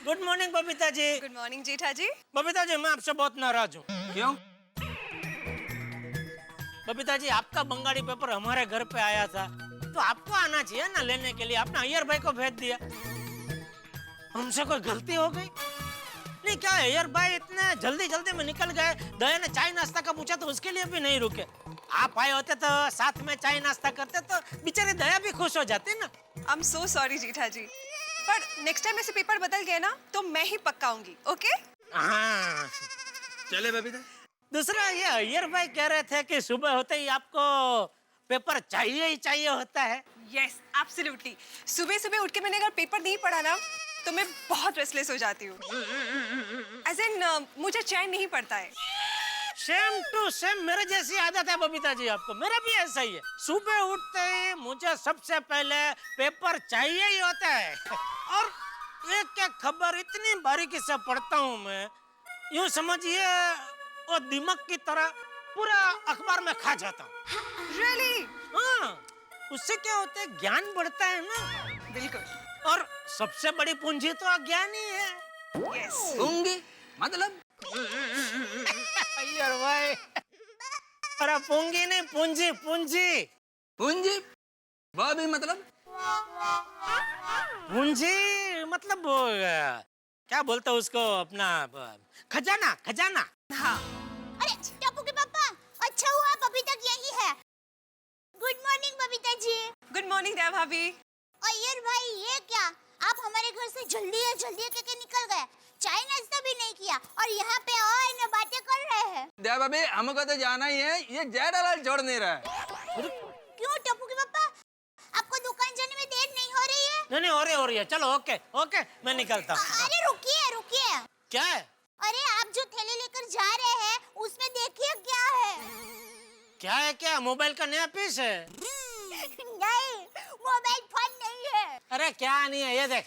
B: Good morning Babita ji.
D: Good morning जेठा जी।
B: बबीता जी, मैं आपसे बहुत नाराज हूँ।
H: क्यों?
B: बबीता जी, आपका बंगाली पेपर हमारे घर पे आया था, तो आपको आना चाहिए ना लेने के लिए, आपने अय्यर भाई को भेज दिया। हमसे कोई गलती हो गई? नहीं क्या अय्यर भाई इतने जल्दी जल्दी में निकल गए, दया ने चाय नाश्ता का पूछा तो उसके लिए भी नहीं रुके। आप आए होते तो साथ में चाय नाश्ता करते तो बेचारी दया भी खुश हो जाती ना।
N: आई एम सो सॉरी जीठा जी, पर नेक्स्ट टाइम ऐसे पेपर बदल गए ना तो मैं ही पक्का आऊंगी, ओके?
B: हाँ
H: चले बबीता।
B: दूसरा ये अय्यर भाई कह रहे थे कि सुबह होते ही आपको पेपर चाहिए ही चाहिए होता है।
N: यस एब्सोल्युटली, सुबह सुबह उठ के मैंने अगर पेपर नहीं पढ़ा ना तो मैं बहुत रेस्टलेस हो जाती हूँ। एज इन मुझे चैन नहीं पड़ता है।
B: सेम टू सेम मेरे जैसी आदत है बबीता जी आपको, मेरा भी ऐसा ही है। सुबह उठते ही मुझे सबसे पहले पेपर चाहिए ही होता है और एक एक खबर इतनी बारीकी से पढ़ता हूँ मैं, यूं समझिए वो दिमाग की तरह पूरा अखबार में खा जाता हूँ।
N: रियली?
B: हाँ, उससे क्या होता है ज्ञान बढ़ता है ना।
N: बिल्कुल।
B: और सबसे बड़ी पूंजी तो अज्ञान ही है।
N: यस।
H: पूंजी मतलब?
B: अय्यर भाई, अरे पूंगी नहीं पूंजी पूंजी।
H: पूंजी वो भी मतलब?
B: पूंजी मतलब वो क्या बोलते हैं उसको, अपना खजाना खजाना।
N: हाँ।
E: अरे टप्पू के पापा, अच्छा हुआ बबीता यही है। Good morning Babita ji.
N: Good morning दया भाभी।
E: अय्यर भाई ये क्या, आप हमारे घर से जल्दी के निकल गए, चाय नाश्ता भी नहीं किया और यहाँ पे और न बातें कर रहे हैं।
H: दया भाभी हमको तो जाना ही है, ये जेठालाल छोड़ नहीं रहा है।
E: क्यों टप्पू के पापा, आपको दुकान जाने में देर नहीं हो रही है?
B: नहीं हो रही है। चलो ओके ओके मैं निकलता हूँ।
E: अरे रुकिए।
B: क्या है?
E: अरे आप जो थैली लेकर जा रहे हैं उसमें देखिए क्या है।
B: क्या मोबाइल का नया पीस है?
E: नहीं, मोबाइल फोन नहीं है।
B: अरे क्या नहीं है ये देख।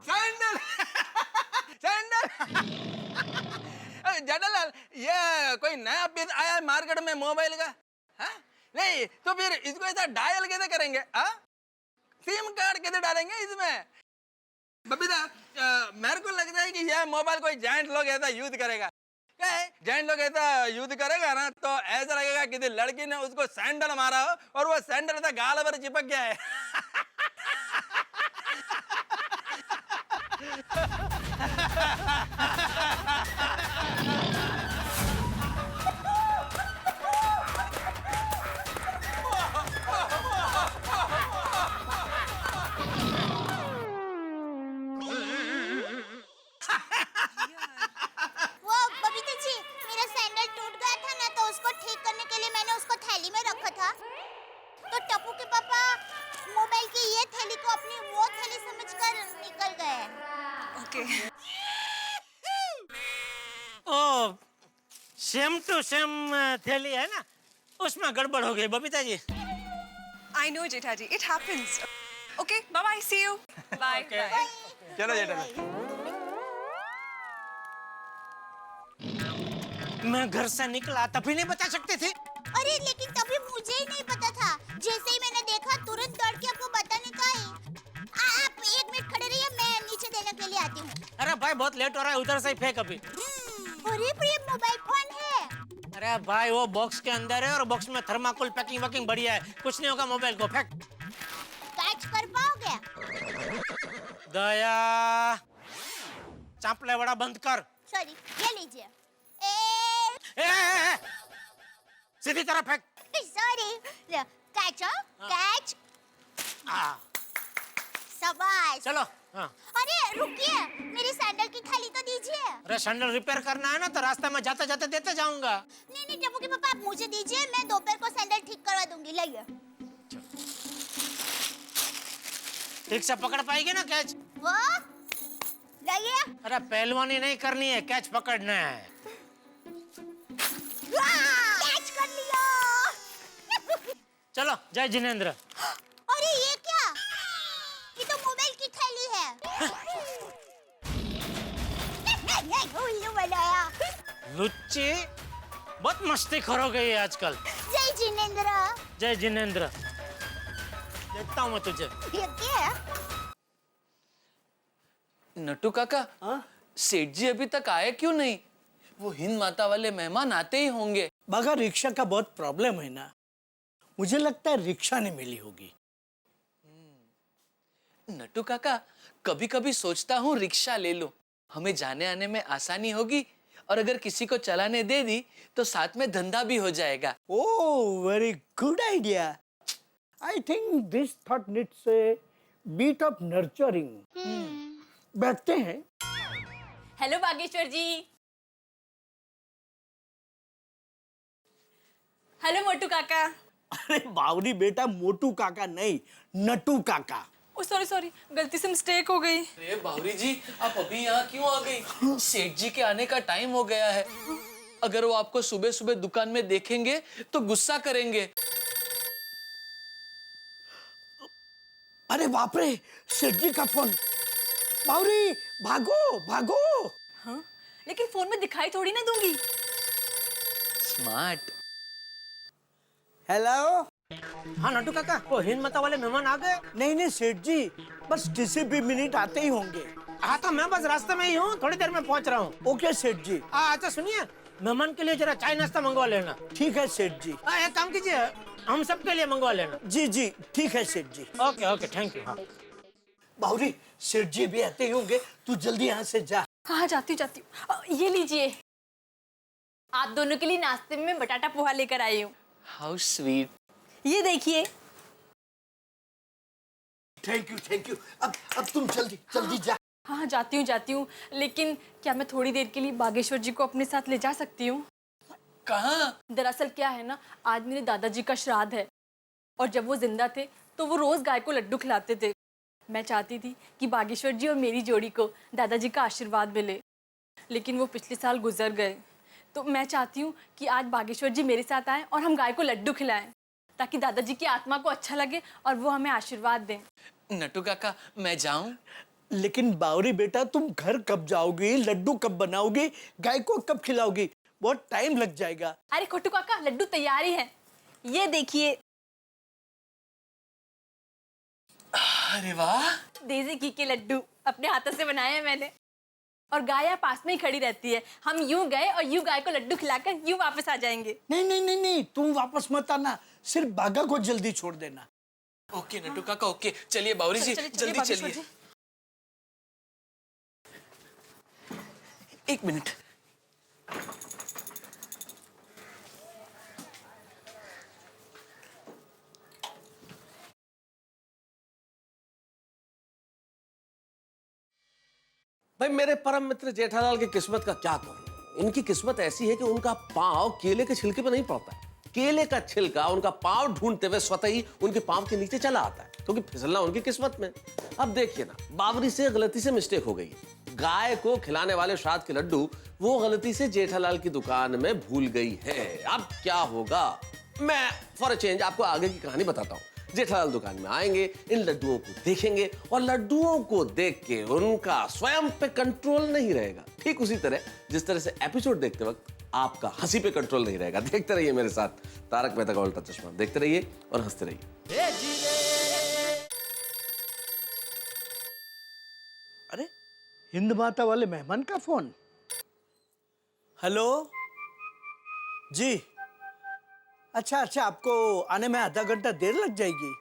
H: Sandal sandal. जेठालाल ये कोई नया पीस आया है मार्केट में मोबाइल का? हाँ? नहीं तो फिर इसको ऐसा डायल कैसे करेंगे? हाँ? सिम कार्ड कैसे डालेंगे इसमें? बबीता मेरे को लगता है कि यह मोबाइल कोई जाइंट लोग ऐसा यूज करेगा। क्या है जाइंट लोग ऐसा यूज करेगा ना तो ऐसा लगेगा कि लड़की ने उसको सैंडल मारा हो और वो सैंडल ऐसा गाल पर चिपक गया है।
B: सेम टू सेम थैली है ना, उसमें गड़बड़ हो गई Babita ji.
N: I know Jetha ji, it happens. Okay bye bye, see you. Bye bye.
H: चलो जेठालाल।
B: मैं घर से निकला तभी नहीं बता सकते थे?
E: अरे लेकिन तभी मुझे ही नहीं पता था, जैसे ही मैंने देखा तुरंत दौड़ के आपको बताने का ही। आप 1 मिनट खड़े रहिए, मैं नीचे देने के लिए आती हूँ।
B: अरे भाई बहुत लेट हो रहा है, उधर से ही फेंक अभी।
E: अरे प्रिय मोबाइल फोन है।
B: अरे भाई वो बॉक्स के अंदर है और बॉक्स में थर्माकोल पैकिंग वैकिंग बढ़िया है, कुछ नहीं होगा मोबाइल को, फेंक।
E: कैच कर पाओगे?
B: दया चापले बड़ा बंद कर।
E: सॉरी, ये लीजिए।
B: सीधी तरफ फेंक।
E: Sorry, catch catch. शाबाश।
B: चलो। हाँ।
E: अरे रुकिए, मेरी सैंडल की थैली तो दीजिए।
B: अरे सैंडल रिपेयर करना है ना तो रास्ते में जाते जाते देते जाऊंगा।
E: नहीं टप्पू के पापा, आप मुझे दीजिए, मैं दोपहर को सैंडल ठीक करवा दूंगी। लाइए।
B: ठीक से पकड़ पाएगी ना कैच?
E: वो लाइए।
B: अरे पहलवानी नहीं करनी है, कैच पकड़ना है।
E: कैच कर लिया।
B: चलो जय जिनेंद्र।
E: अरे ये क्या, ये तो मोबाइल की थैली है। उल्लू बनाया।
B: लुच्ची बहुत मस्ती खो गई है आजकल।
E: जय जिनेंद्र।
B: जय जिनेंद्र। देखता हूँ मैं तुझे।
E: ये क्या है?
O: नट्टू काका, सेठ जी अभी तक आए क्यों नहीं?
C: वो हिंद माता वाले मेहमान आते ही होंगे।
M: मगर रिक्शा का बहुत प्रॉब्लम है ना, मुझे लगता है रिक्शा नहीं मिली होगी।
C: नट्टू काका, कभी कभी सोचता हूँ रिक्शा ले लो, हमें जाने आने में आसानी होगी, और अगर किसी को चलाने दे दी तो साथ में धंधा भी हो जाएगा।
M: Oh, very good idea. I think this thought needs a bit of nurturing. बैठते हैं।
L: हेलो बागेश्वर जी। हेलो मोटू काका।
M: अरे बावरी बेटा, मोटू काका नहीं, नटू काका।
N: ओ सॉरी सॉरी, गलती से मिस्टेक हो गई।
C: अरे बावरी जी, आप अभी यहाँ क्यों आ गई? सेठ जी के आने का टाइम हो गया है। अगर वो आपको सुबह सुबह दुकान में देखेंगे तो गुस्सा करेंगे।
M: अरे बाप रे, सेठ जी का फोन। बावरी, भागो भागो।
L: हाँ, लेकिन फोन में दिखाई थोड़ी ना दूंगी।
C: स्मार्ट।
M: हेलो।
B: हाँ नटू काका, वो हिंद माता वाले मेहमान आ गए?
M: नहीं नहीं सेठ जी, बस किसी भी मिनट आते ही होंगे।
B: हाँ तो मैं बस रास्ते में ही हूँ, थोड़ी देर में पहुँच रहा हूँ।
M: ओके सेठ जी।
B: अच्छा सुनिए, मेहमान के लिए जरा चाय नाश्ता मंगवा लेना।
M: ठीक है सेठ जी।
B: एक काम कीजिए, हम सब के लिए मंगवा लेना।
M: जी जी ठीक है सेठ जी।
B: Okay okay, thank you.
M: Bawri, सेठ जी भी आते ही होंगे, तू जल्दी यहाँ से जा।
L: हाँ जाती हूँ। ये लीजिए, आप दोनों के लिए नाश्ते में बटाटा पोहा लेकर आई हूँ।
C: How sweet.
L: ये देखिए।
M: Thank you. अब तुम जल्दी जल्दी जा।
L: हाँ जाती हूँ, लेकिन क्या मैं थोड़ी देर के लिए बागेश्वर जी को अपने साथ ले जा सकती हूँ?
C: कहाँ?
L: दरअसल क्या है ना, आज मेरे दादाजी का श्राद्ध है, और जब वो जिंदा थे तो वो रोज गाय को लड्डू खिलाते थे। मैं चाहती थी कि बागेश्वर जी और मेरी जोड़ी को दादाजी का आशीर्वाद मिले, लेकिन वो पिछले साल गुजर गए। तो मैं चाहती हूँ कि आज बागेश्वर जी मेरे साथ आएं और हम गाय को लड्डू खिलाएं, ताकि दादाजी की आत्मा को अच्छा लगे और वो हमें आशीर्वाद दें।
C: नट्टू काका, मैं जाऊं?
M: लेकिन बावरी बेटा, तुम घर कब जाओगी? लड्डू कब बनाओगी? गाय को कब खिलाओगी? बहुत टाइम लग जाएगा।
L: अरे खोटू काका, लड्डू तैयार ही है, ये देखिए।
C: अरे वाह,
L: देसी घी के लड्डू अपने हाथों से बनाए हैं मैंने, और गाय पास में ही खड़ी रहती है। हम यूं गए और यूं गाय को लड्डू खिलाकर यूं वापस आ जाएंगे।
M: नहीं, तुम वापस मत आना, सिर्फ बागा को जल्दी छोड़ देना।
C: ओके नट्टू काका, ओके। चलिए बावरी जी, जल्दी चलिए। एक मिनट।
J: भाई, मेरे परम मित्र जेठालाल की किस्मत का क्या कहूं। इनकी किस्मत ऐसी है कि उनका पांव केले के छिलके पे नहीं पड़ता है। केले का छिलका उनका पांव ढूंढते हुए स्वतः ही उनके पांव के नीचे चला आता है, क्योंकि फिसलना उनकी किस्मत में। अब देखिए ना, बावरी से गलती से मिस्टेक हो गई। गाय को खिलाने वाले श्राद्ध के लड्डू वो गलती से जेठालाल की दुकान में भूल गई है। अब क्या होगा? मैं फॉर अ चेंज आपको आगे की कहानी बताता हूँ। जेठालाल दुकान में आएंगे, इन लड्डुओं को देखेंगे, और लड्डुओं को देख के उनका स्वयं पे कंट्रोल नहीं रहेगा। ठीक उसी तरह जिस तरह से एपिसोड देखते वक्त आपका हंसी पे कंट्रोल नहीं रहेगा। देखते रहिए मेरे साथ तारक मेहता का उल्टा चश्मा। देखते रहिए और हंसते रहिए।
M: अरे, हिंद माता वाले मेहमान का फोन। हेलो जी। अच्छा, आपको आने में आधा घंटा देर लग जाएगी।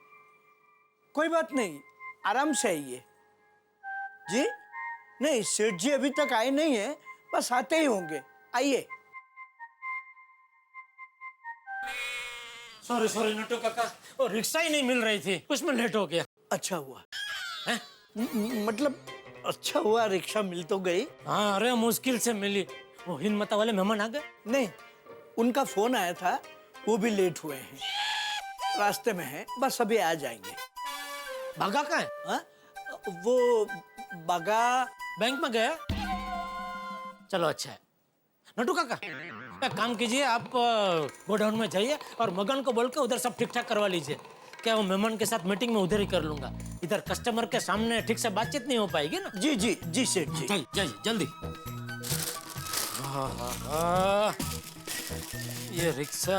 M: कोई बात नहीं, आराम से आइए। जी नहीं, सेठ जी अभी तक आए नहीं है, बस आते ही होंगे। आइए।
B: सॉरी नटू काका, वो रिक्शा ही नहीं मिल रही थी, उसमें लेट हो गया।
M: अच्छा हुआ है? मतलब अच्छा हुआ रिक्शा मिल तो गई।
B: हाँ, अरे मुश्किल से मिली। वो हिंद माता वाले मेहमान आ गए?
M: नहीं, उनका फोन आया था, वो भी लेट हुए हैं, रास्ते में हैं, बस अभी आ जाएंगे।
B: बागा कहाँ है?
M: हाँ? वो बागा
B: बैंक में गया। चलो अच्छा है। नटू काका, एक काम कीजिए, आप गोडाउन में जाइए और मगन को बोल के उधर सब ठीक ठाक करवा लीजिए। क्या वो मेहमान के साथ मीटिंग में उधर ही कर लूंगा, इधर कस्टमर के सामने ठीक से बातचीत नहीं हो पाएगी ना।
M: जी सेठ जी।
B: जाइए जल्दी। ये रिक्शा,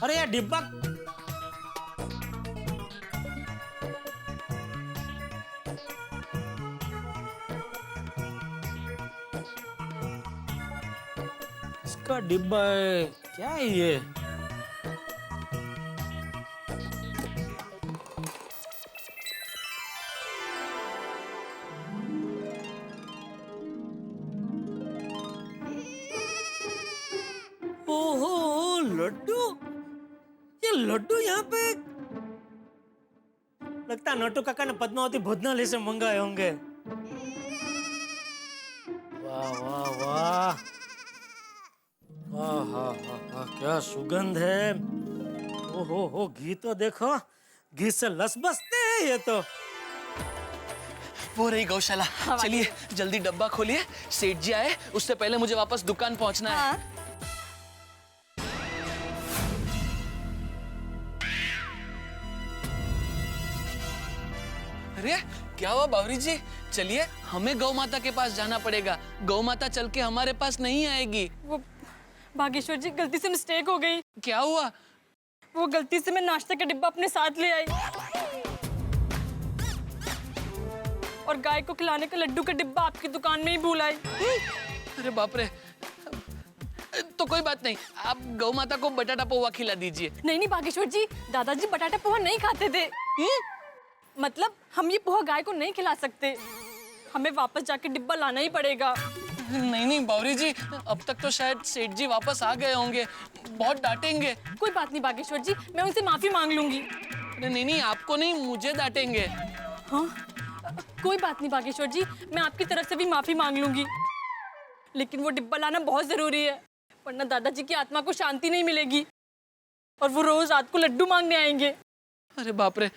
B: अरे यार डिब्बा। का डिब्बा है, क्या है ये? ओहो, लड्डू। ये लड्डू यहाँ पे लगता है नोटू काका ने पद्मावती भोजनालय से मंगाए होंगे। वाह वाह वाह, आहा, क्या सुगंध है। ओहो हो, घी तो देखो, घी से लस बसते हैं ये तो।
C: वो रही गौशाला। चलिए जल्दी डब्बा खोलिए, सेठ जी आए उससे पहले मुझे वापस दुकान पहुंचना है। अरे क्या हुआ बावरी जी? चलिए हमें गौ माता के पास जाना पड़ेगा। गौ माता चल के हमारे पास नहीं आएगी।
O: वो भागेश्वर जी, गलती से मिस्टेक हो गई।
C: क्या हुआ?
O: वो गलती से मैं नाश्ते का डिब्बा अपने साथ ले आई और गाय को खिलाने का लड्डू का डिब्बा आपकी दुकान में ही भूल आई।
C: अरे बाप रे। तो कोई बात नहीं, आप गौ माता को बटाटा पोहा खिला दीजिए।
O: नहीं भागेश्वर जी, दादाजी बटाटा पोहा नहीं खाते थे। मतलब हम ये पोहा गाय को नहीं खिला सकते, हमें वापस जाके डिब्बा लाना ही पड़ेगा।
C: नहीं बावरी जी, अब तक तो शायद सेठ जी वापस आ गए होंगे, बहुत डांटेंगे।
O: कोई बात नहीं भागेश्वर जी, मैं उनसे माफी मांग लूंगी।
C: नहीं आपको नहीं, मुझे डांटेंगे।
O: हाँ कोई बात नहीं भागेश्वर जी, मैं आपकी तरफ से भी माफी मांग लूंगी, लेकिन वो डिब्बा लाना बहुत जरूरी है, वरना दादाजी की आत्मा को शांति नहीं मिलेगी और वो रोज रात को लड्डू मांगने आएंगे।
C: अरे बाप रे,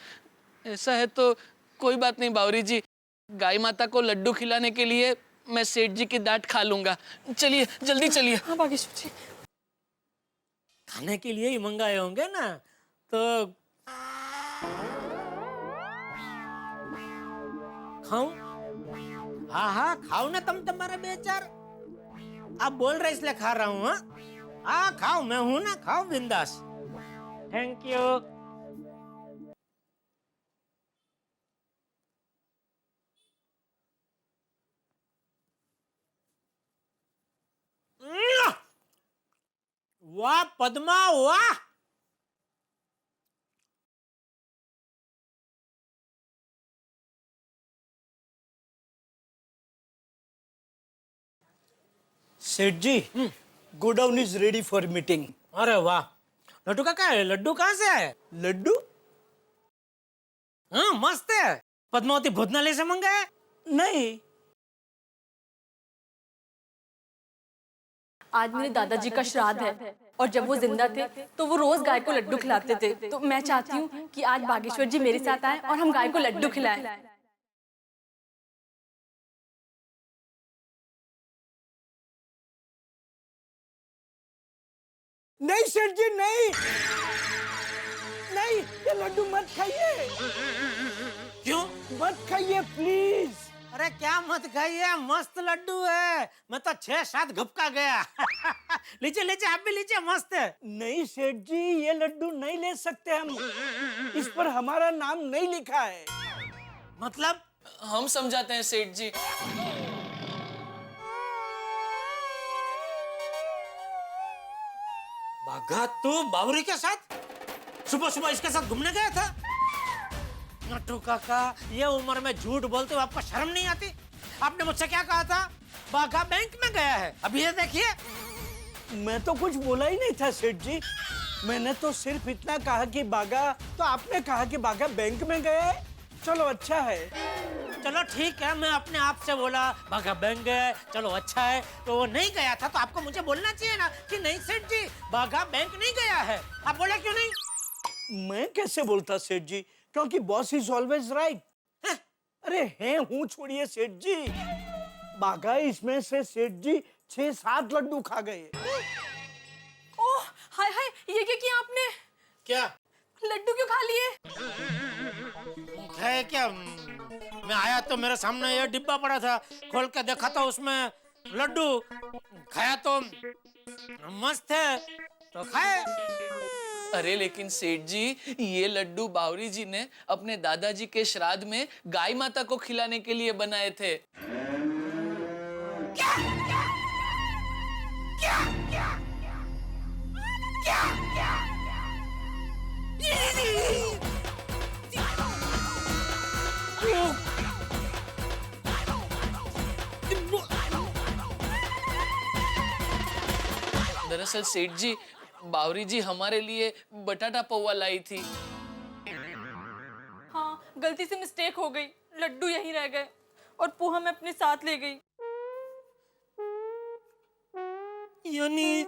C: ऐसा है तो कोई बात नहीं बावरी जी, गाय माता को लड्डू खिलाने के लिए मैं सेठ जी की डांट खा लूंगा। चलिए जल्दी चलिए।
O: हाँ भागेश्वर जी।
B: खाने के लिए ही मंगाए होंगे ना, तो खाऊं? हाँ खाओ ना तुम, तुम्हारे बेचार। आप बोल रहे इसलिए खा रहा हूँ। हाँ खाओ, मैं हूं ना, खाओ बिंदास। Thank you. वाह पद्मा, वाह।
M: सेठ जी, godown is ready for meeting.
B: अरे वाह, लड्डू का क्या है? लड्डू कहाँ से है?
M: लड्डू?
B: हाँ मस्त है। पद्मावती भोजनालय से मंगाए?
M: नहीं,
O: आज मेरे दादाजी का श्राद्ध है और जब वो जिंदा थे तो वो रोज गाय को लड्डू खिलाते थे, तो मैं चाहती हूँ कि आज बागेश्वर जी मेरे साथ आए और हम गाय को लड्डू खिलाएं।
M: नहीं सेठ जी, नहीं नहीं, ये लड्डू मत खाइए।
B: क्यों
M: मत खाइए प्लीज।
B: अरे क्या मत खाइए, मस्त लड्डू है, मैं तो 6-7 घपका गया। लीजिए लीजिए, आप भी लीजिए, मस्त है।
M: नहीं सेठ जी, ये लड्डू नहीं ले सकते हम, इस पर हमारा नाम नहीं लिखा है।
B: मतलब?
C: हम समझाते हैं सेठ जी।
B: बाघा, तू बावरी के साथ सुबह सुबह इसके साथ घूमने गया था? नट्टू काका, ये उम्र में झूठ बोलते हो आपको शर्म नहीं आती? आपने मुझसे क्या कहा था? बाघा बैंक में गया है, अभी ये देखिए।
M: मैं तो कुछ बोला ही नहीं था सेठ जी, मैंने तो सिर्फ इतना कहा कि बाघा, तो आपने कहा कि बाघा बैंक में गया है। चलो अच्छा है।
B: चलो ठीक है, मैं अपने आप से बोला बाघा बैंक गया, चलो अच्छा है। तो वो नहीं गया था तो आपको मुझे बोलना चाहिए ना कि नहीं सेठ जी, बाघा बैंक नहीं गया है। आप बोले क्यों नहीं?
M: मैं कैसे बोलता सेठ जी, क्योंकि बॉस इज ऑलवेज राइट। अरे हैं हूँ छोड़िए सेठ जी, बाघा इसमें से सेठ जी 6-7 लड्डू खा गए।
O: ओह हाय हाय, ये क्या किया आपने?
B: क्या
O: लड्डू क्यों खा लिए?
B: है क्या? मैं आया तो मेरे सामने ये डिब्बा पड़ा था, खोल के देखा तो उसमें लड्डू, खाया तो मस्त है तो खाए।
C: अरे लेकिन सेठ जी, ये लड्डू बावरी जी ने अपने दादाजी के श्राद्ध में गाय माता को खिलाने के लिए बनाए थे।
B: क्या?
C: दरअसल सेठ जी, बावरी जी हमारे लिए बटाटा पौवा लाई थी।
O: हाँ, गलती से मिस्टेक हो गई, लड्डू यहीं रह गए और पोहा मैं अपने साथ ले गई।
B: यानी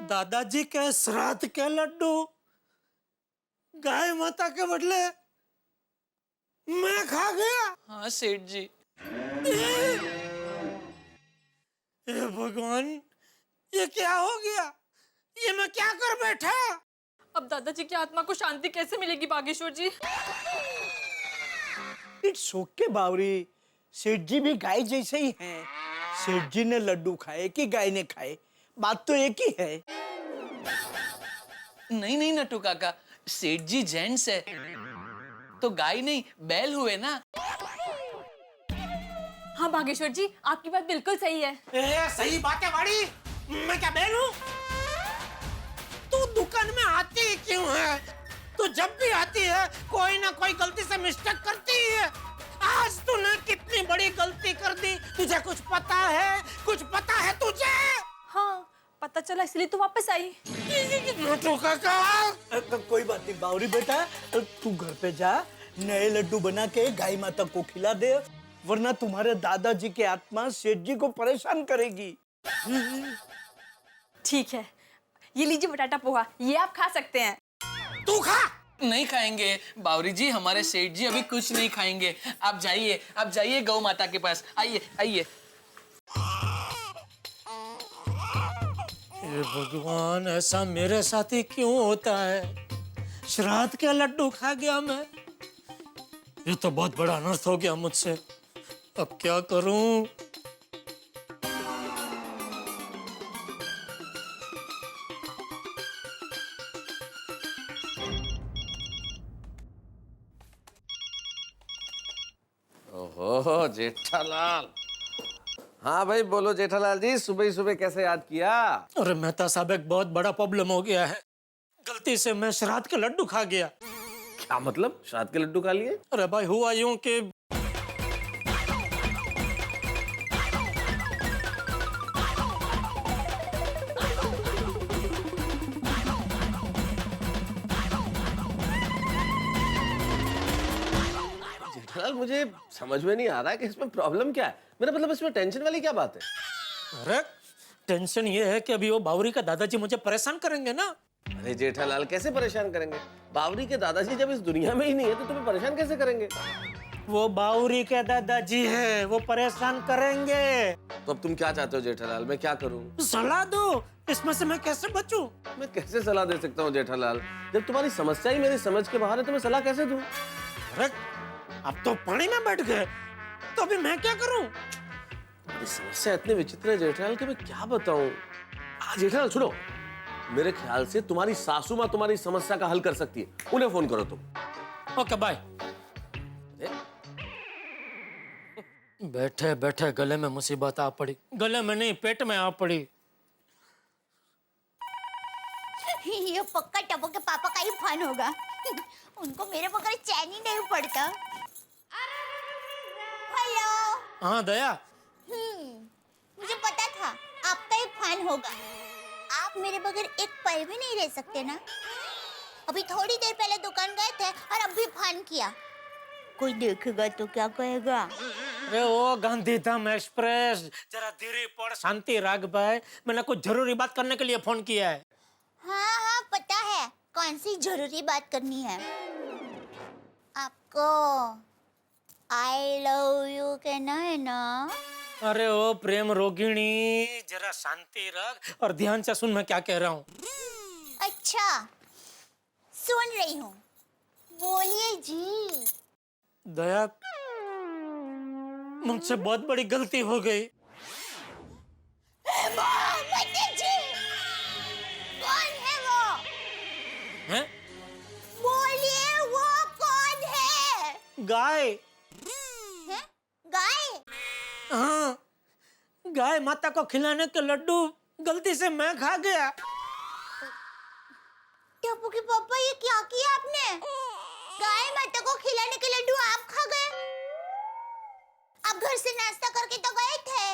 B: दादाजी के श्राद्ध के लड्डू गाय माता के बदले मैं खा गया।
C: हाँ सेठ जी।
B: हे भगवान, ये क्या हो गया? ये मैं क्या कर बैठा?
O: अब दादाजी की आत्मा को शांति कैसे मिलेगी बागेश्वर जी?
M: इट्स ओके बावरी, सेठ जी भी गाय जैसे ही हैं। सेठ जी ने लड्डू खाए कि गाय ने खाए, बात तो एक ही है।
C: नहीं नहीं नट्टू काका, सेठ जी जेंट्स है तो गाय नहीं बैल हुए ना।
O: हाँ बागेश्वर जी, आपकी बात बिल्कुल सही है।
B: सही बात है वाड़ी, मैं क्या बैल हूँ? तू दुकान में आती क्यों है? तू जब भी आती है कोई ना कोई गलती से मिस्टेक करती है। आज तूने कितनी बड़ी गलती कर दी, तुझे कुछ पता है? कुछ पता है तुझे?
O: हाँ पता चला, इसलिए तो वापस आई।
B: नट्टू काका,
M: कोई बात नहीं बावरी बेटा, तू घर पे जा, नए लड्डू बना के गाय माता को खिला दे, वरना तुम्हारे दादाजी की आत्मा सेठ जी को परेशान करेगी।
O: ठीक है, ये लीजिए बटाटा पोहा, ये आप खा सकते हैं।
B: तू खा।
C: नहीं खाएंगे बावरी जी, हमारे सेठ जी अभी कुछ नहीं खाएंगे। आप जाइए गौ माता के पास। आइए आइए।
B: हे भगवान, ऐसा मेरे साथ ही क्यों होता है? श्राद्ध के लड्डू खा गया मैं। ये तो बहुत बड़ा अनर्थ हो गया मुझसे। अब क्या करूं?
J: ओहो जेठालाल। हाँ भाई बोलो जेठालाल जी, सुबह ही सुबह कैसे याद किया?
B: अरे मेहता साहब, एक बहुत बड़ा प्रॉब्लम हो गया है। गलती से मैं श्राद्ध के लड्डू खा गया।
J: क्या मतलब, श्राद्ध के लड्डू खा लिए?
B: अरे भाई हुआ यूं कि
J: जेठालाल मुझे समझ में नहीं आ रहा है कि इसमें प्रॉब्लम क्या है। मेरा मतलब इसमें टेंशन वाली क्या बात है?
B: अरे टेंशन ये है कि अभी वो बावरी का दादाजी मुझे परेशान करेंगे ना।
J: अरे जेठालाल कैसे परेशान करेंगे? बावरी के दादाजी जब इस दुनिया में ही नहीं है तो तुम्हें परेशान कैसे करेंगे?
B: वो बावरी के दादाजी है, वो परेशान करेंगे।
J: तो अब तुम क्या चाहते हो जेठालाल, मैं क्या करूं?
B: सलाह दो, इसमें से मैं कैसे बचूं?
J: मैं कैसे सलाह दे सकता हूँ जेठालाल, जब तुम्हारी समस्या ही मेरी समझ के बाहर है तो मैं सलाह कैसे दूं?
B: अरे अब तो पानी में बैठ गए, तो अभी मैं क्या करूं?
J: मेरी समस्या इतनी विचित्र है जेठालाल कि मैं क्या बताऊं। जेठालाल सुनो, मेरे ख्याल से तुम्हारी सासू माँ तुम्हारी समस्या का हल कर सकती है, उन्हें फोन करो तुम।
B: Okay bye. बैठे बैठे गले में मुसीबत आ पड़ी। गले में नहीं, पेट में आ पड़ी।
E: ये पक्का टप्पू के पापा का ही फोन होगा। उनको मेरे बगैर चैन ही नहीं पड़ता। हेलो।
B: हाँ दया।
E: मुझे पता था आपका ही फोन होगा। आप मेरे बगैर एक पल भी नहीं रह सकते ना। अभी थोड़ी देर पहले दुकान गए थे और अब भी फोन किया। कोई देखेगा तो क्या कहेगा?
B: अरे ओ गांधीधाम एक्सप्रेस, जरा धीरे पड़, शांति राग भाई, मैंने कुछ जरूरी बात करने के लिए फोन किया है।
E: हाँ हाँ पता है, कौन सी जरूरी बात करनी है? आपको आई लव यू कहना है ना?
B: अरे ओ प्रेम रोगिणी, जरा शांति रख और ध्यान से सुन मैं क्या कह रहा हूँ।
E: अच्छा सुन रही हूँ, बोलिए जी।
B: दया, मुझसे बहुत बड़ी गलती हो गई।
E: जी, कौन है वो?
B: हैं?
E: बोलिए वो कौन है?
B: गाय।
E: हैं? गाय?
B: हाँ, गाय माता को खिलाने के लड्डू गलती से मैं खा गया।
E: टप्पू के पापा ये क्या किया आपने? गाय माता को खिलाने के लड्डू आप खा गए? आप घर से नाश्ता करके तो गए थे।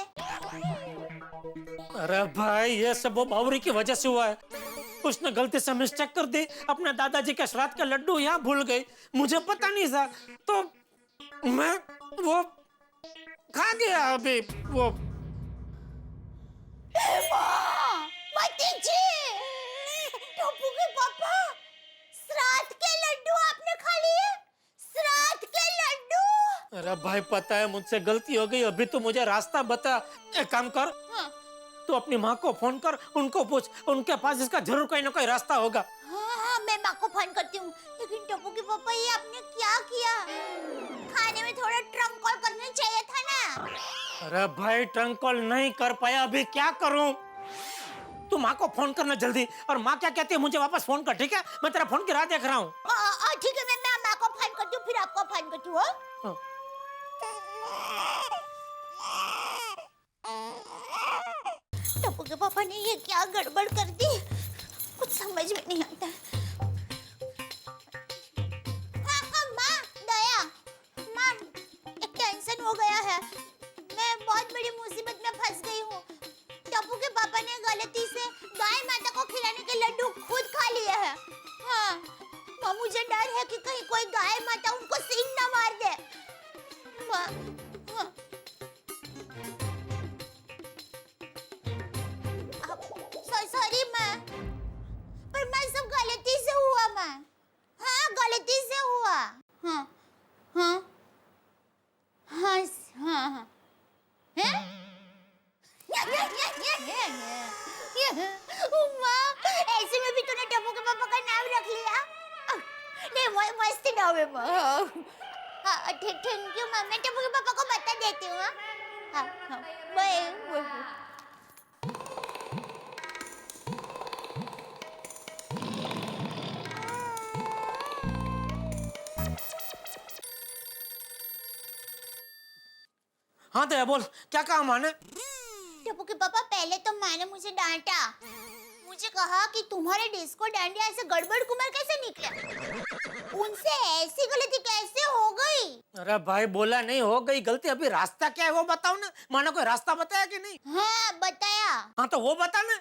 B: अरे भाई ये सब वो बावरी की वजह से हुआ है। उसने गलती से मिस्टेक कर दी, अपने दादाजी के श्राद्ध का लड्डू यहाँ भूल गई, मुझे पता नहीं था, तो मैं वो खा गया अभी वो।
E: टप्पू के पापा, श्राद्ध के लड्डू आपने खा लिए? श्राद्ध के लड्डू?
B: अरे भाई पता है मुझसे गलती हो गई, अभी तो मुझे रास्ता बता। एक काम कर, तू अपनी माँ को फोन कर, उनको पूछ, उनके पास इसका जरूर कोई ना कोई रास्ता होगा।
E: हाँ, मैं माँ को फोन करती हूँ। लेकिन टप्पू के पापा ये आपने क्या किया? खाने में थोड़ा ट्रंक कॉल करना चाहिए था ना।
B: अरे भाई ट्रंक कॉल नहीं कर पाया, अभी क्या करूँ? तू माँ को फोन करना जल्दी, और माँ क्या कहती है मुझे वापस फोन कर, ठीक है? मैं तेरा फोन की राह देख रहा हूँ।
E: ठीक है, मैं माँ को फोन करती हूँ, फिर आपको फोन करती हूँ। टप्पू के पापा ने ये क्या गड़बड़ कर दी, कुछ समझ में नहीं आता। माँ, दया, माँ, एक टेंशन हो गया है, मैं बहुत बड़ी मुसीबत में फंस गई हूँ। टप्पू के पापा ने गलती से गाय माता को खिलाने के लड्डू खुद खा लिए हैं। हाँ, माँ मुझे डर है कि कहीं कोई गाय माता उनको सींग न मार दे। माँ, हाँ। सॉरी माँ, पर मैं सब गलती से हुआ माँ। हाँ गलती से हुआ। हाँ हाँ हाँ हाँ हाँ। माँ, ऐसे में भी तूने टप्पू के पापा का नाम रख लिया? नहीं, मस्त नाम है माँ। हाँ थैंक यू माँ, मैं टप्पू के पापा को बता देती हूँ। हाँ हाँ बाय।
B: हाँ दया बोल, क्या कहा माँ ने?
E: टप्पू के पापा, पहले तो माँ ने मुझे डांटा, मुझे कहा कि तुम्हारे डिस्को डांडिया ऐसे गड़बड़ कुमार कैसे निकले, उनसे ऐसी गलती कैसे हो गई?
B: अरे भाई बोला नहीं हो गई गलती, अभी रास्ता क्या है वो बताओ ना। माँ ने कोई रास्ता बताया कि नहीं?
E: हाँ बताया।
B: हाँ तो वो बता ना।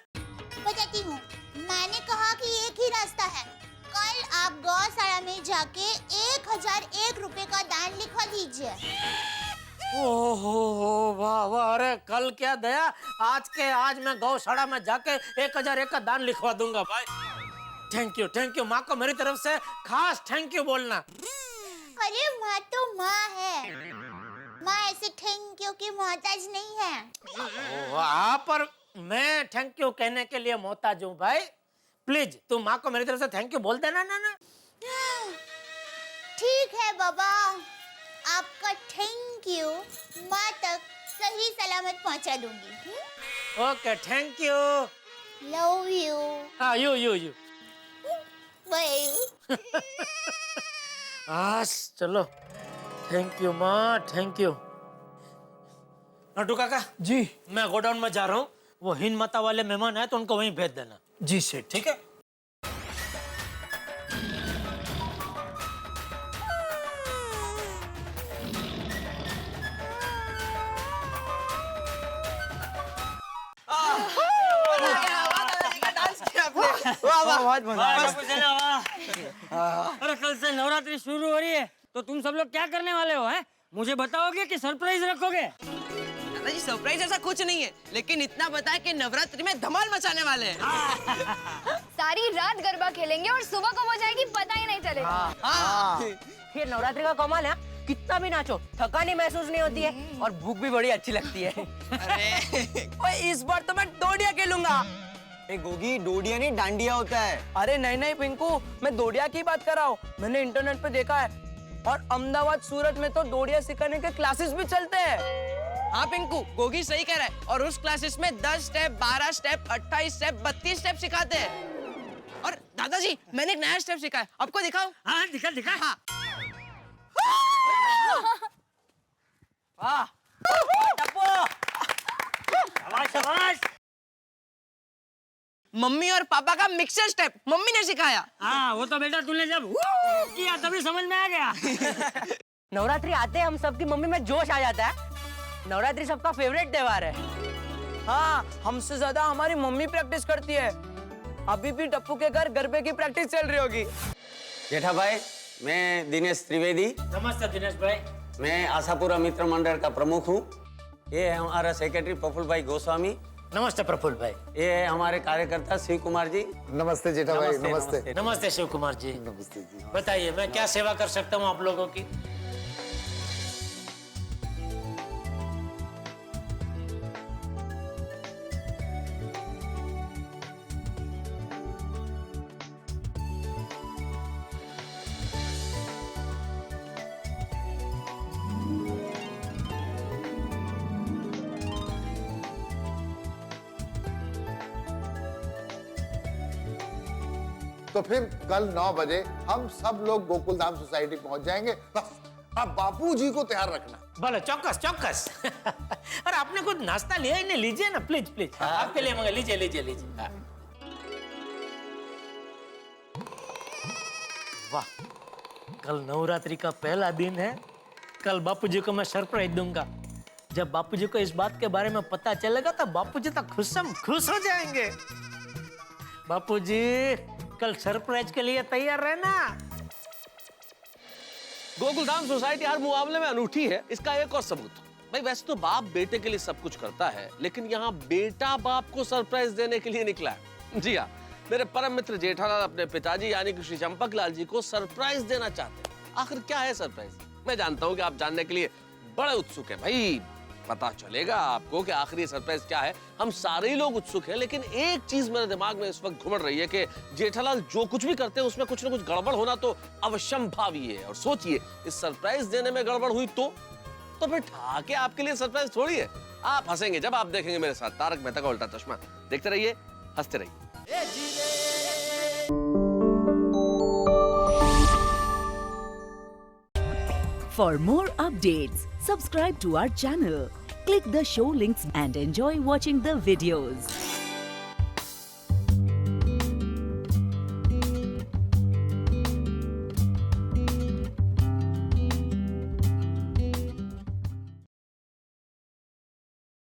E: बताती हूँ। माँ ने कहा कि एक ही रास्ता है, कल आप गौशाला में जाके 1001 रुपए का दान लिखवा दीजिए।
B: ओहो वाह वाह, अरे कल क्या दया, आज के आज मैं गौशाला में जाके 1001 का दान लिखवा दूंगा भाई। थैंक यू, माँ को मेरी तरफ से खास थैंक यू बोलना।
E: अरे माँ तो माँ है, माँ ऐसे थैंक यू की मोहताज नहीं है।
B: वाह, पर मैं थैंक यू कहने के लिए मोहताज हूँ भाई। प्लीज तू माँ को मेरी तरफ से थैंक यू बोल देना ना।
E: ठीक है बाबा, आपका थैंक यू माँ तक सही सलामत पहुँचा दूंगी।
B: Okay thank you,
E: love you.
B: हाँ यू
E: बाय।
B: चलो थैंक यू माँ, थैंक यू। नटू काका
M: जी,
B: मैं गोडाउन में जा रहा हूँ, वो हिंद माता वाले मेहमान आए तो उनको वहीं भेज देना।
M: जी सेठ,
B: ठीक है।
G: अरे कल से नवरात्रि शुरू हो रही है, तो तुम सब लोग क्या करने वाले हो हैं? मुझे बताओगे कि सरप्राइज रखोगे?
P: दादाजी सरप्राइज ऐसा कुछ नहीं है, लेकिन इतना बताया कि नवरात्रि में धमाल मचाने वाले हैं।
D: सारी रात गरबा खेलेंगे और सुबह कब हो जाएगी पता ही नहीं चलेगा।
P: ये नवरात्रि का कमाल है, कितना भी नाचो थकान ही महसूस नहीं होती है और भूख भी बड़ी अच्छी लगती है। अरे इस बार तो मैं डोडिया खेलूंगा।
K: गोगी, डोडिया नहीं डांडिया होता है।
P: अरे नहीं पिंकू, मैं डोडिया की बात कर रहा हूँ, मैंने इंटरनेट पे देखा है, और अहमदाबाद सूरत में तो डोडिया सिखाने के क्लासेस भी चलते हैं। हाँ पिंकू, गोगी सही कह रहा है, और उस क्लासेस में 10 स्टेप, 12 स्टेप, 28 स्टेप, 32 स्टेप सिखाते हैं। और दादाजी मैंने एक नया स्टेप सीखा है, आपको दिखाऊं?
G: हाँ दिखा।
P: हाँ।
G: वाह, टप्पू, शाबाश।
P: मम्मी और पापा का मिक्सर स्टेप मम्मी ने सिखाया।
G: हाँ वो तो बेटा तूने जब किया तभी समझ में आ गया।
P: नवरात्रि आते हम सबकी मम्मी में जोश आ जाता है। नवरात्रि सबका फेवरेट त्योहार है। हाँ, हमसे ज्यादा हमारी मम्मी प्रैक्टिस करती है। अभी भी टप्पू के घर गरबे की प्रैक्टिस चल रही होगी।
Q: जेठा भाई, मैं दिनेश त्रिवेदी।
G: नमस्ते दिनेश भाई।
Q: मैं आशापुरा मित्र मंडल का प्रमुख हूँ। ये है हमारा सेक्रेटरी प्रफुल्ल भाई गोस्वामी।
G: नमस्ते प्रफुल्ल भाई।
Q: ये है हमारे कार्यकर्ता शिव कुमार जी।
R: नमस्ते जेठा भाई। नमस्ते।
G: नमस्ते शिव कुमार जी।
R: नमस्ते जी।
G: बताइए मैं क्या सेवा कर सकता हूँ आप लोगों की?
R: तो फिर कल 9 बजे हम सब लोग गोकुल धाम सोसाइटी पहुंच जाएंगे। बस अब बापूजी को तैयार रखना।
B: भले चौकस चौकस। अरे आपने कुछ नाश्ता लिया ही नहीं, लीजिए ना प्लीज प्लीज। आपके लिए मंगा लीजिए लीजिए लीजिए। वाह, कल नवरात्रि का पहला दिन है। कल बापूजी को मैं सरप्राइज दूंगा। जब बापूजी को इस बात के बारे में पता चलेगा तो बापूजी तो खुश हो जाएंगे। बापूजी कल सरप्राइज के लिए तैयार रहना।
J: गोकुलधाम सोसाइटी हर मुकाबले में अनूठी है। इसका एक और सबूत, भाई वैसे तो बाप बेटे के लिए सब कुछ करता है, लेकिन यहाँ बेटा बाप को सरप्राइज देने के लिए निकला है। जी हाँ, मेरे परम मित्र जेठालाल अपने पिताजी यानी कि श्री चंपक लाल जी को सरप्राइज देना चाहते हैं। आखिर क्या है सरप्राइज? मैं जानता हूँ कि आप जानने के लिए बड़े उत्सुक हैं। भाई पता चलेगा आपको कि आखिर ये सरप्राइज क्या है। हम सारे ही लोग उत्सुक हैं, लेकिन एक चीज मेरे दिमाग में इस वक्त घुमड़ रही है कि जेठालाल जो कुछ भी करते हैं उसमें कुछ ना कुछ गड़बड़ होना तो अवश्यंभावी है। और सोचिए, इस सरप्राइज देने में गड़बड़ हुई तो फिर ठाके आपके लिए सरप्राइज थोड़ी है। आप हंसेंगे जब आप देखेंगे मेरे साथ तारक मेहता का उल्टा चश्मा। देखते रहिए, हंसते रहिए।
S: For more updates, subscribe to our channel, click the show links and enjoy watching the videos.